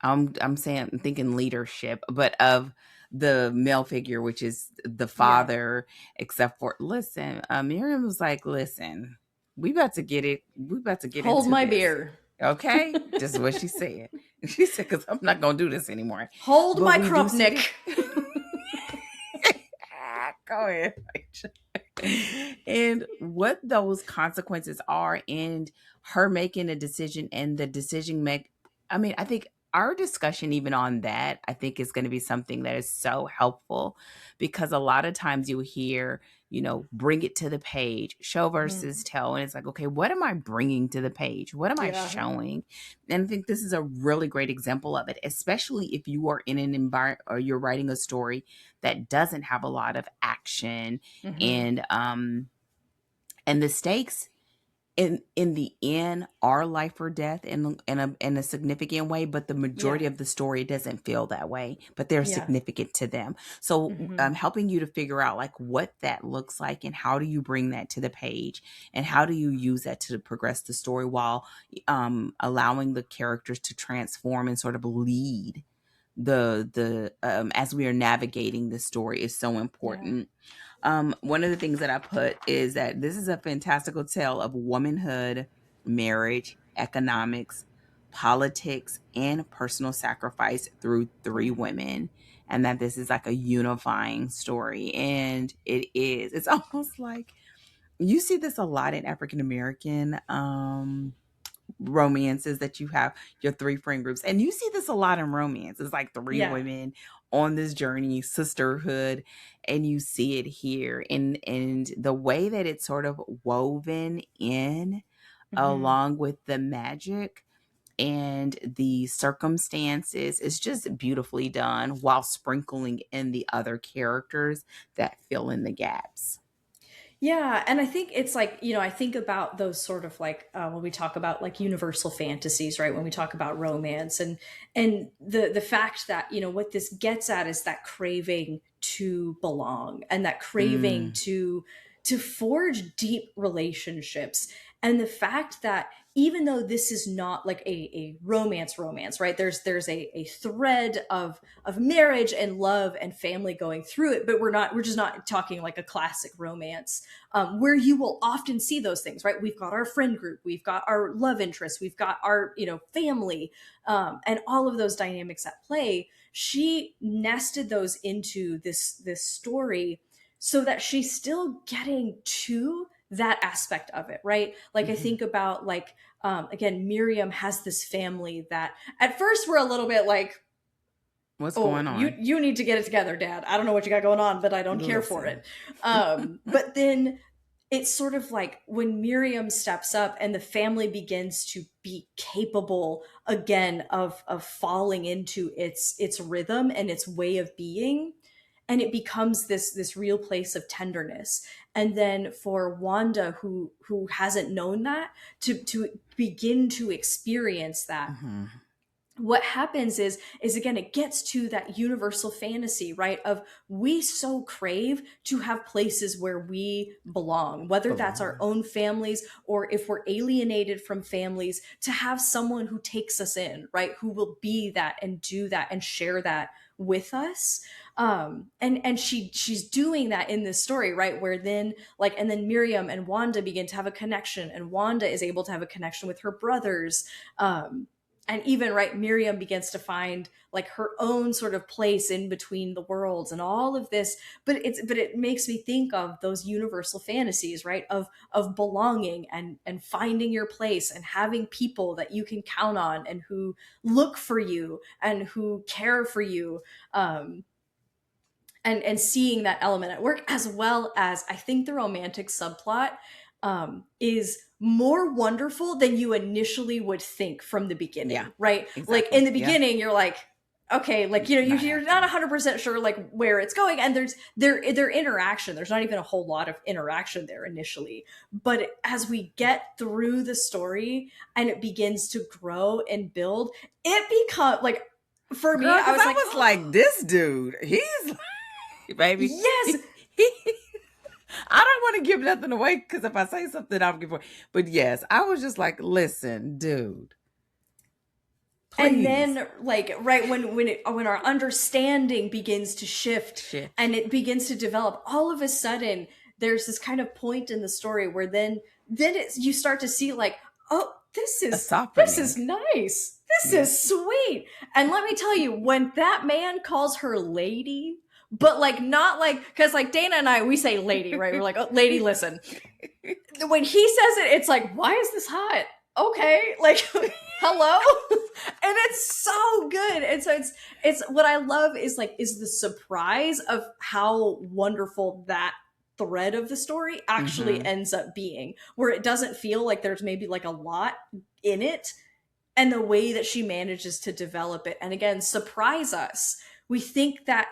I'm saying, I'm thinking leadership, but of the male figure, which is the Yeah. father, except for, listen, Miriam was like, listen, we about to get it. We about to get Hold into my this. beer. Okay. This is what she said. She said, cause I'm not going to do this anymore, Hold but my we do see the, Krupnik. go ahead. And what those consequences are, and her making a decision, and the decision make, I mean, I think our discussion even on that, I think, is going to be something that is so helpful, because a lot of times you hear, bring it to the page, show versus tell, and it's like, okay, what am I bringing to the page, what am I Yeah. showing? And I think this is a really great example of it, especially if you are in an environment, or you're writing a story that doesn't have a lot of action, Mm-hmm. and the stakes in the end are life or death in a significant way, but the Yeah. majority of the story doesn't feel that way, but they're Yeah. significant to them. So Mm-hmm. helping you to figure out like what that looks like, and how do you bring that to the page, and how do you use that to progress the story, while allowing the characters to transform and sort of lead the as we are navigating the story, is so Yeah. important. One of the things that I put is that this is a fantastical tale of womanhood, marriage, economics, politics, and personal sacrifice through three Yeah. women. And that this is like a unifying story. And it is. It's almost like you see this a lot in African American romances, that you have your three friend groups, and you see this a lot in romance. It's like three Yeah. women on this journey, sisterhood, and you see it here, and the way that it's sort of woven in, Mm-hmm. along with the magic and the circumstances, is just beautifully done, while sprinkling in the other characters that fill in the gaps. Yeah, and I think it's like, I think about those sort of like, when we talk about like universal fantasies, right? When we talk about romance, and the fact that, what this gets at is that craving to belong, and that craving Mm, to forge deep relationships, and the fact that even though this is not like a romance, right? There's a thread of marriage and love and family going through it, but we're just not talking like a classic romance, where you will often see those things, right? We've got our friend group, we've got our love interests, we've got our, family, and all of those dynamics at play. She nested those into this story, so that she's still getting to that aspect of it, right? Like I mhm. think about like, again, Miriam has this family that at first we're a little bit like, What's oh, going you on? you need to get it together, Dad. I don't know what you got going on, but I don't care for Listen. it. But then it's sort of like when Miriam steps up and the family begins to be capable again of falling into its rhythm and its way of being, and it becomes this real place of tenderness. And then for Wanda, who hasn't known that, to begin to experience that, Mhm. what happens is again, it gets to that universal fantasy, right, of we so crave to have places where we belong, whether that's our Belong. own families or if we're alienated from families, to have someone who takes us in, right, who will be that and do that and share that with us. And she's doing that in this story, right, where then like, and then Miriam and Wanda begin to have a connection, and Wanda is able to have a connection with her brothers. And even, right, Miriam begins to find like her own sort of place in between the worlds and all of this. But it makes me think of those universal fantasies, right, of belonging and finding your place and having people that you can count on and who look for you and who care for you. And seeing that element at work, as well as I think the romantic subplot is more wonderful than you initially would think from the Yeah, beginning, right? Like in exactly. the Yeah. beginning, you're like, okay, like, you know, Not you're not happening. 100% sure like where it's going, and their interaction, there's not even a whole lot of interaction there initially, but as we get through the story and it begins to grow and build, it becomes like, for me, Girl, I because was I like, was like, this dude, he's baby. yes. I don't want to give nothing away because if I say something, I'll give away. But yes, I was just like, listen, dude, And please then like, right, when our understanding begins to shift shift. and it begins to develop, all of a sudden there's this kind of point in the story where then it's, you start to see like, oh, A this is softening. nice, this Yeah. is sweet. And let me tell you, when that man calls her lady, but like not like, because like Dana and I, we say lady, right, we're like, oh, lady, listen. When he says it, it's like, why is this hot? Okay, like hello. And it's so good. And so it's what I love is like, is the surprise of how wonderful that thread of the story actually Mm-hmm. ends up being, where it doesn't feel like there's maybe like a lot in it, and the way that she manages to develop it and again surprise us. We think that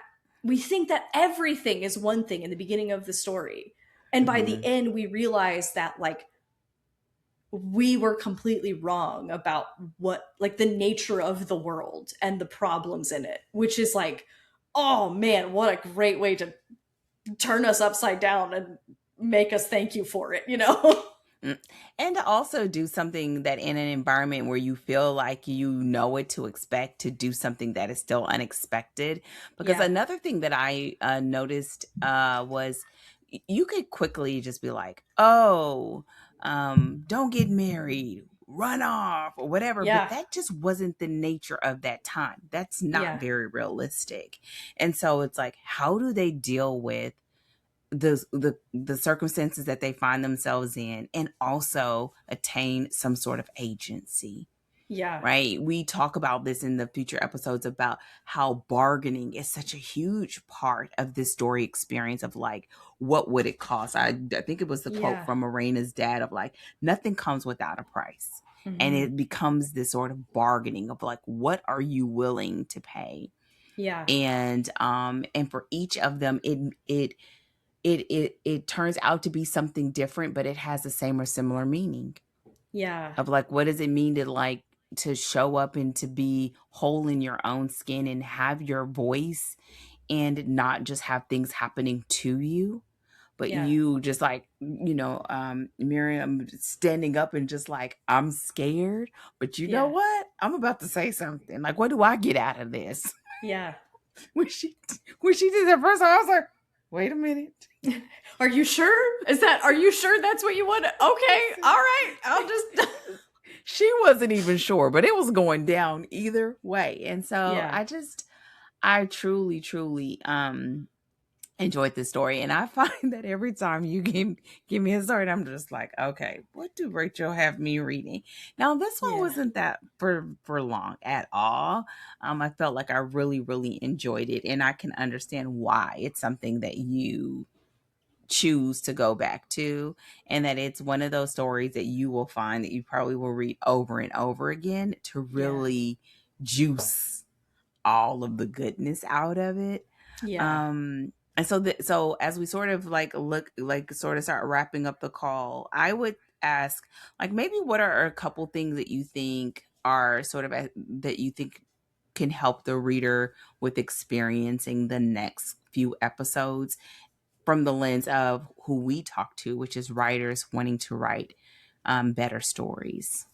everything is one thing in the beginning of the story, and by the Mm-hmm. end we realize that like we were completely wrong about what, like, the nature of the world and the problems in it, which is like, oh man, what a great way to turn us upside down and make us thank you for it, you know? Mm. And to also do something that in an environment where you feel like you know what to expect, to do something that is still unexpected. Because Yeah. another thing that I noticed was you could quickly just be like, oh, don't get married, run off, or whatever. But Yeah. that just wasn't the nature of that time. That's not Yeah. very realistic. And so it's like, how do they deal with the circumstances that they find themselves in and also attain some sort of agency, Yeah. right? We talk about this in the future episodes about how bargaining is such a huge part of this story experience of like, what would it cost? I think it was the quote Yeah. from Morena's dad of like, nothing comes without a price. And Hmm. it becomes this sort of bargaining of like, what are you willing to pay? Yeah. And for each of them, it turns out to be something different, but it has the same or similar meaning Yeah. of like, what does it mean to like to show up and to be whole in your own skin and have your voice and not just have things happening to you, but Yeah. you just like, Miriam standing up and just like, I'm scared, but you know Yeah. what, I'm about to say something, like, what do I get out of this? Yeah. when she when she did that first time, I was like, wait a minute. Are you sure? Are you sure that's what you want? Okay. All right. I'll just She wasn't even sure, but it was going down either way. And so yeah. I truly, truly enjoyed this story. And I find that every time you give me a story, I'm just like, okay, what do Rachel have me reading? Now this one Yeah. wasn't that for long at all. I felt like I really, really enjoyed it, and I can understand why it's something that you choose to go back to, and that it's one of those stories that you will find that you probably will read over and over again to Yeah. really juice all of the goodness out of it. Yeah. And so as we sort of like look like sort of start wrapping up the call, I would ask, like, maybe what are a couple things that you think are sort of that you think can help the reader with experiencing the next few episodes from the lens of who we talk to, which is writers wanting to write better stories?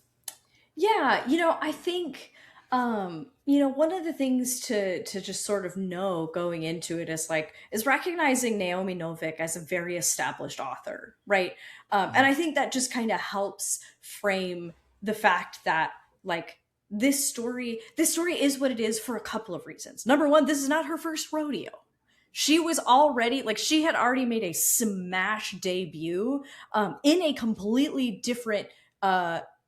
Yeah, I think one of the things to just sort of know going into it is recognizing Naomi Novik as a very established author, right? And I think that just kind of helps frame the fact that like this story is what it is for a couple of reasons. Number one, this is not her first rodeo. She had already made a smash debut in a completely different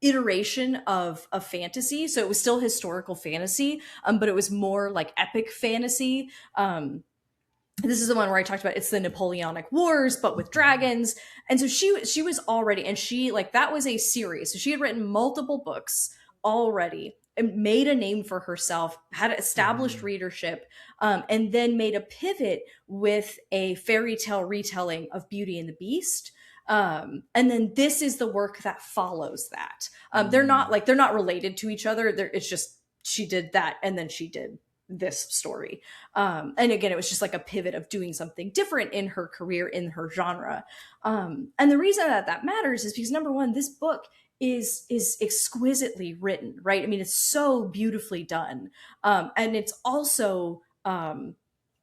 iteration of fantasy. So it was still historical fantasy, but it was more like epic fantasy. This is the one where I talked about it's the Napoleonic Wars, but with dragons. And so she was already, and she like that was a series. So she had written multiple books already and made a name for herself, had established readership, and then made a pivot with a fairy tale retelling of Beauty and the Beast. And then this is the work that follows that. They're not related to each other. It's just she did that and then she did this story. And again, it was just like a pivot of doing something different in her career, in her genre. And the reason that matters is because number one, this book is exquisitely written, right? I mean, it's so beautifully done. And it's also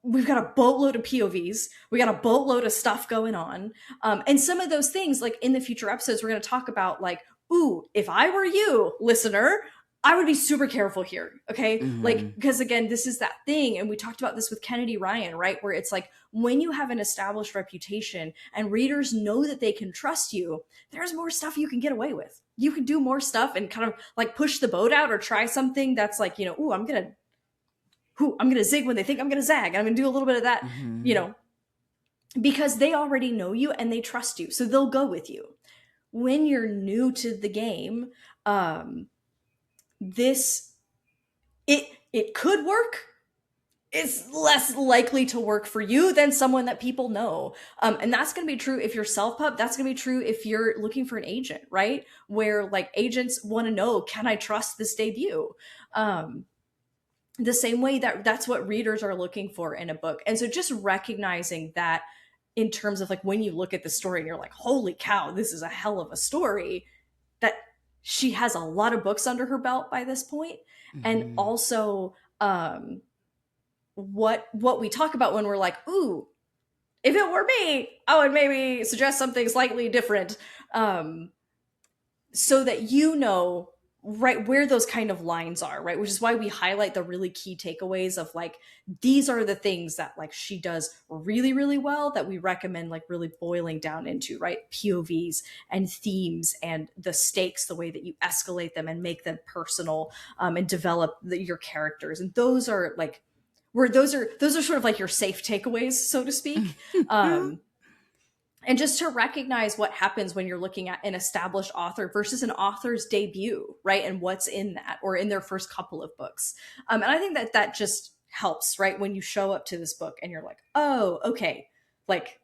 we've got a boatload of POVs. We got a boatload of stuff going on. And some of those things, like in the future episodes, we're going to talk about like, ooh, if I were you, listener, I would be super careful here. Okay. Like, because again, this is that thing. And we talked about this with Kennedy Ryan, right? Where it's like when you have an established reputation and readers know that they can trust you, there's more stuff you can get away with. You can do more stuff and kind of like push the boat out or try something that's like, ooh, I'm going to zig when they think I'm going to zag. And I'm going to do a little bit of that, because they already know you and they trust you. So they'll go with you. When you're new to the game, it could work. It's less likely to work for you than someone that people know. And that's going to be true if you're self-pub. That's going to be true if you're looking for an agent, right? Where like agents want to know, can I trust this debut? The same way that's what readers are looking for in a book. And so just recognizing that in terms of like when you look at the story and you're like, holy cow, this is a hell of a story, that she has a lot of books under her belt by this point. And also what we talk about when we're like, ooh, if it were me, I would maybe suggest something slightly different, so that right where those kind of lines are, right? Which is why we highlight the really key takeaways of like, these are the things that like she does really, really well that we recommend like really boiling down into, right? POVs and themes and the stakes, the way that you escalate them and make them personal, and develop your characters. And those are like, those are sort of like your safe takeaways, so to speak. And just to recognize what happens when you're looking at an established author versus an author's debut, right? And what's in that or in their first couple of books. And I think that just helps, right? When you show up to this book and you're like, oh, okay, like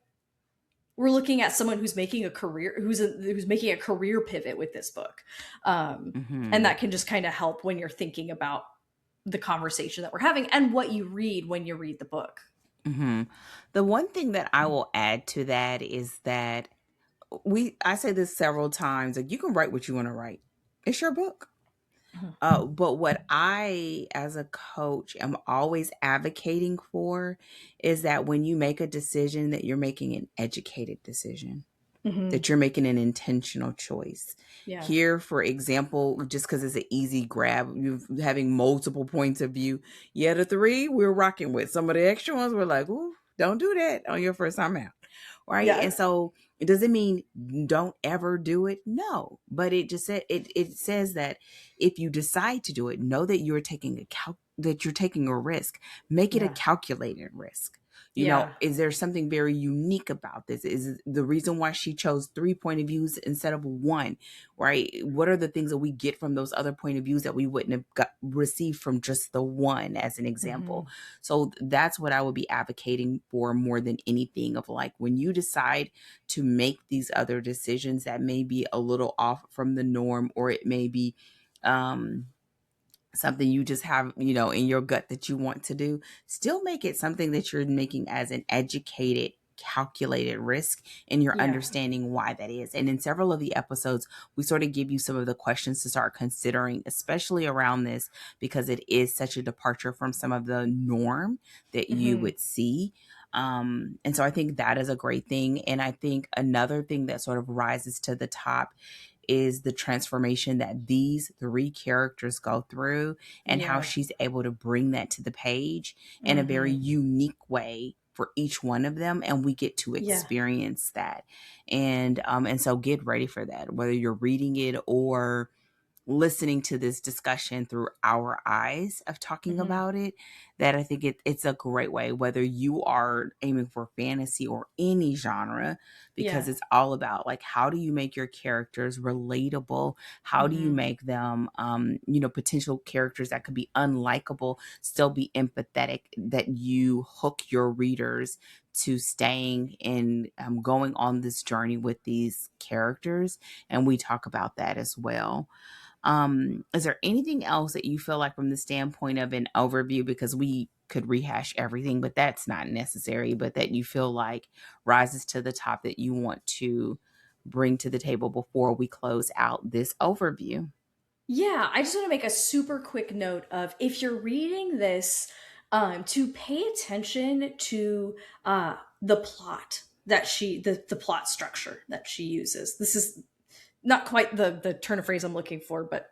we're looking at someone who's making a career, who's making a career pivot with this book. And that can just kind of help when you're thinking about the conversation that we're having and what you read when you read the book. The one thing that I will add to that is that I say this several times, like you can write what you want to write. It's your book. But what I, as a coach, am always advocating for is that when you make a decision, that you're making an educated decision, that you're making an intentional choice. Yeah. Here, for example, just because it's an easy grab, you having multiple points of view. Yeah, the 3 we're rocking with. Some of the extra ones we're like, ooh, don't do that on your first time out. Right. Yeah. And so it doesn't mean don't ever do it. No, but it just it says that if you decide to do it, know that you're taking a risk. Make it a calculated risk. You know, is there something very unique about this? Is the reason why she chose 3 point of views instead of 1, right? What are the things that we get from those other point of views that we wouldn't have received from just the 1, as an example? So that's what I would be advocating for more than anything, of like, when you decide to make these other decisions that may be a little off from the norm, or it may be, something you just have, in your gut that you want to do, still make it something that you're making as an educated, calculated risk, and you're Yeah. understanding why that is. And in several of the episodes, we sort of give you some of the questions to start considering, especially around this, because it is such a departure from some of the norm that you Hmm. would see. And so I think that is a great thing. And I think another thing that sort of rises to the top is the transformation that these three characters go through, and how Yeah. she's able to bring that to the page in a very Hmm. unique way for each one of them, and we get to Yeah. experience that. And so get ready for that, whether you're reading it or listening to this discussion through our eyes of talking Hmm. about it. That I think it's a great way, whether you are aiming for fantasy or any genre, because Yeah. it's all about, like, how do you make your characters relatable? How do you Hmm. make them, potential characters that could be unlikable still be empathetic, that you hook your readers to staying and going on this journey with these characters. And we talk about that as well. Is there anything else that you feel like, from the standpoint of an overview, because we could rehash everything, but that's not necessary, but that you feel like rises to the top that you want to bring to the table before we close out this overview? Yeah, I just want to make a super quick note of, if you're reading this, to pay attention to the plot that the plot structure that she uses. This is not quite the turn of phrase I'm looking for, but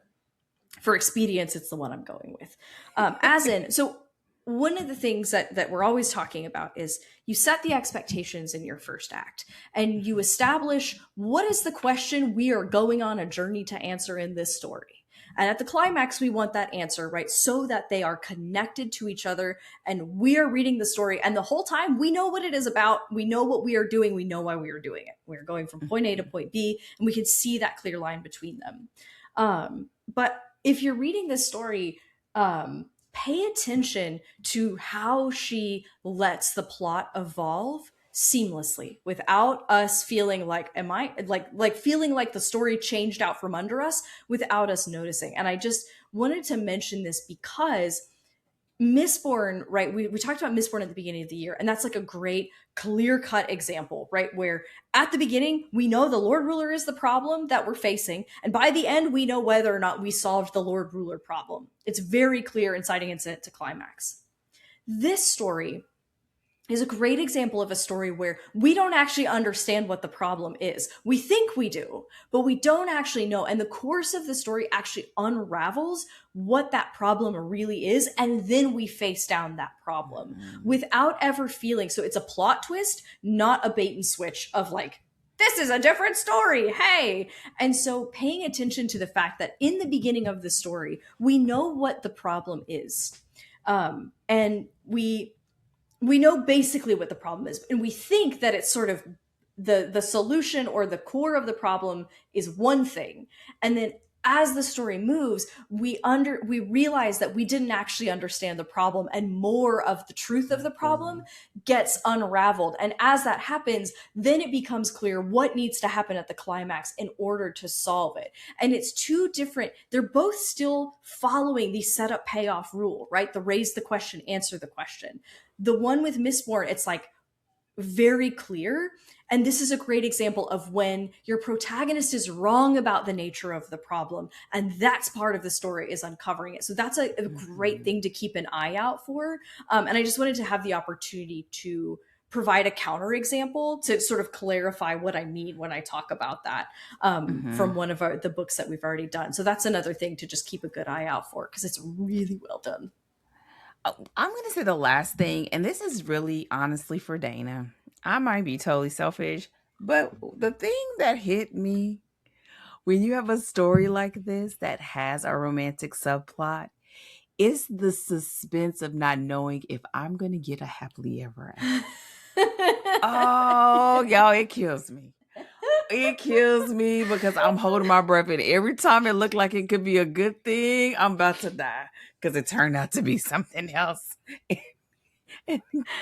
for expedience, it's the one I'm going with. As in, so one of the things that we're always talking about is, you set the expectations in your first act, and you establish what is the question we are going on a journey to answer in this story. And at the climax, we want that answer, right? So that they are connected to each other, and we are reading the story. And the whole time, we know what it is about. We know what we are doing. We know why we are doing it. We're going from point A to point B, and we can see that clear line between them. But if you're reading this story, pay attention to how she lets the plot evolve seamlessly, without us feeling like, am I like feeling like the story changed out from under us without us noticing. And I just wanted to mention this because Mistborn, right? We talked about Mistborn at the beginning of the year, and that's like a great clear cut example, right? Where at the beginning, we know the Lord Ruler is the problem that we're facing. And by the end, we know whether or not we solved the Lord Ruler problem. It's very clear, inciting incident to climax. This story is a great example of a story where we don't actually understand what the problem is. We think we do, but we don't actually know. And the course of the story actually unravels what that problem really is. And then we face down that problem Mhm. without ever feeling. So it's a plot twist, not a bait and switch of like, this is a different story. Hey. And so paying attention to the fact that in the beginning of the story, we know what the problem is. And we know basically what the problem is, and we think that it's sort of the solution, or the core of the problem is one thing. And then as the story moves, we realize that we didn't actually understand the problem, and more of the truth of the problem Mhm. gets unraveled. And as that happens, then it becomes clear what needs to happen at the climax in order to solve it. And it's two different, they're both still following the setup payoff rule, right? The raise the question, answer the question. The one with Mistborn, it's like very clear. And this is a great example of when your protagonist is wrong about the nature of the problem. And that's part of the story, is uncovering it. So that's a great Mhm. thing to keep an eye out for. And I just wanted to have the opportunity to provide a counter example to sort of clarify what I mean when I talk about that, from Mhm. one of the books that we've already done. So that's another thing to just keep a good eye out for, because it's really well done. I'm going to say the last thing, and this is really honestly for Dana. I might be totally selfish, but the thing that hit me when you have a story like this that has a romantic subplot is the suspense of not knowing if I'm going to get a happily ever after. Oh, y'all, it kills me. It kills me because I'm holding my breath, and every time it looked like it could be a good thing, I'm about to die because it turned out to be something else.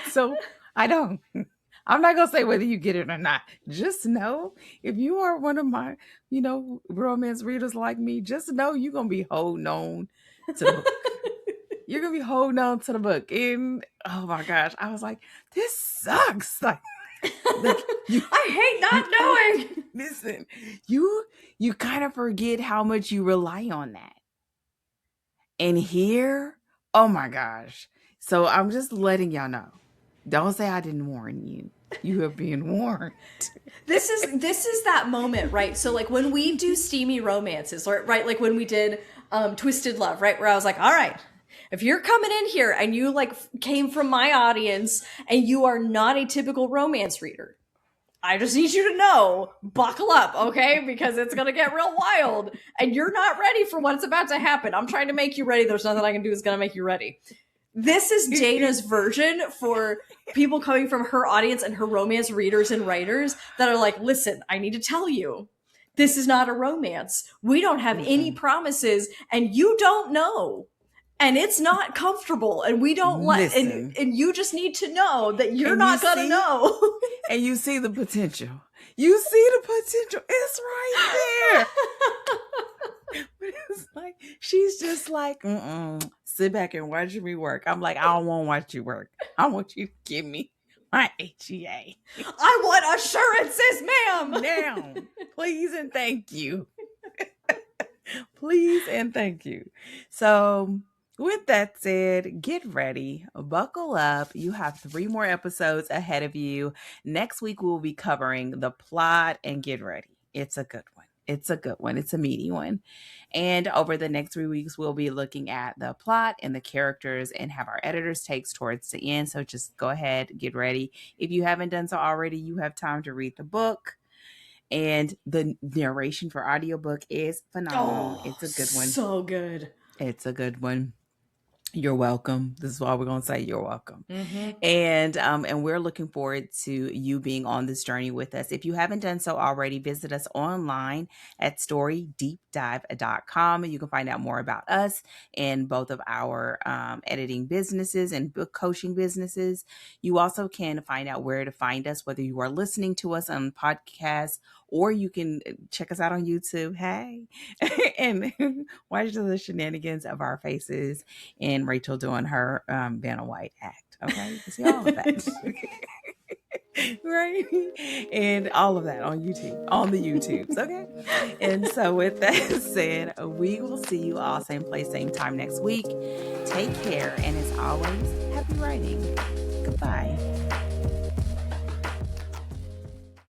So I don't. I'm not gonna say whether you get it or not. Just know, if you are one of my, romance readers like me, just know you're gonna be holding on to the book. You're going to be holding on to the book. And oh my gosh, I was like, this sucks. Like I hate not knowing. Listen, you kind of forget how much you rely on that. And here, oh my gosh. So I'm just letting y'all know. Don't say I didn't warn you. You have been warned. This is that moment, right? So like when we do steamy romances, or right, like when we did Twisted Love, right, where I was like, all right, if you're coming in here and you like came from my audience and you are not a typical romance reader, I just need you to know, buckle up, okay? Because it's going to get real wild and you're not ready for what's about to happen. I'm trying to make you ready. There's nothing I can do that's going to make you ready. This is Dana's version for people coming from her audience and her romance readers and writers that are like, listen, I need to tell you, this is not a romance. We don't have any promises and you don't know. And it's not comfortable, and we don't let, and you just need to know that you're not gonna know. And you see the potential. You see the potential. It's right there. But it's like, she's just like, sit back and watch me work. I'm like, I don't want to watch you work. I want you to give me my HEA. I want assurances, ma'am. Now, please and thank you. Please and thank you. So, with that said, get ready, buckle up. You have 3 more episodes ahead of you. Next week, we'll be covering the plot, and get ready. It's a good one. It's a good one. It's a meaty one. And over the next 3 weeks, we'll be looking at the plot and the characters and have our editor's takes towards the end. So just go ahead, get ready. If you haven't done so already, you have time to read the book. And the narration for audiobook is phenomenal. It's a good one. So good. It's a good one. You're welcome. This is why we're going to say you're welcome. And we're looking forward to you being on this journey with us. If you haven't done so already, visit us online at storydeepdive.com. You can find out more about us and both of our editing businesses and book coaching businesses. You also can find out where to find us, whether you are listening to us on podcasts or you can check us out on YouTube. Hey, and watch the shenanigans of our faces and Rachel doing her Vanna White act. Okay, you can see all of that. Right? And all of that on YouTube, on the YouTubes. Okay. And so with that said, we will see you all same place, same time next week. Take care. And as always, happy writing. Goodbye.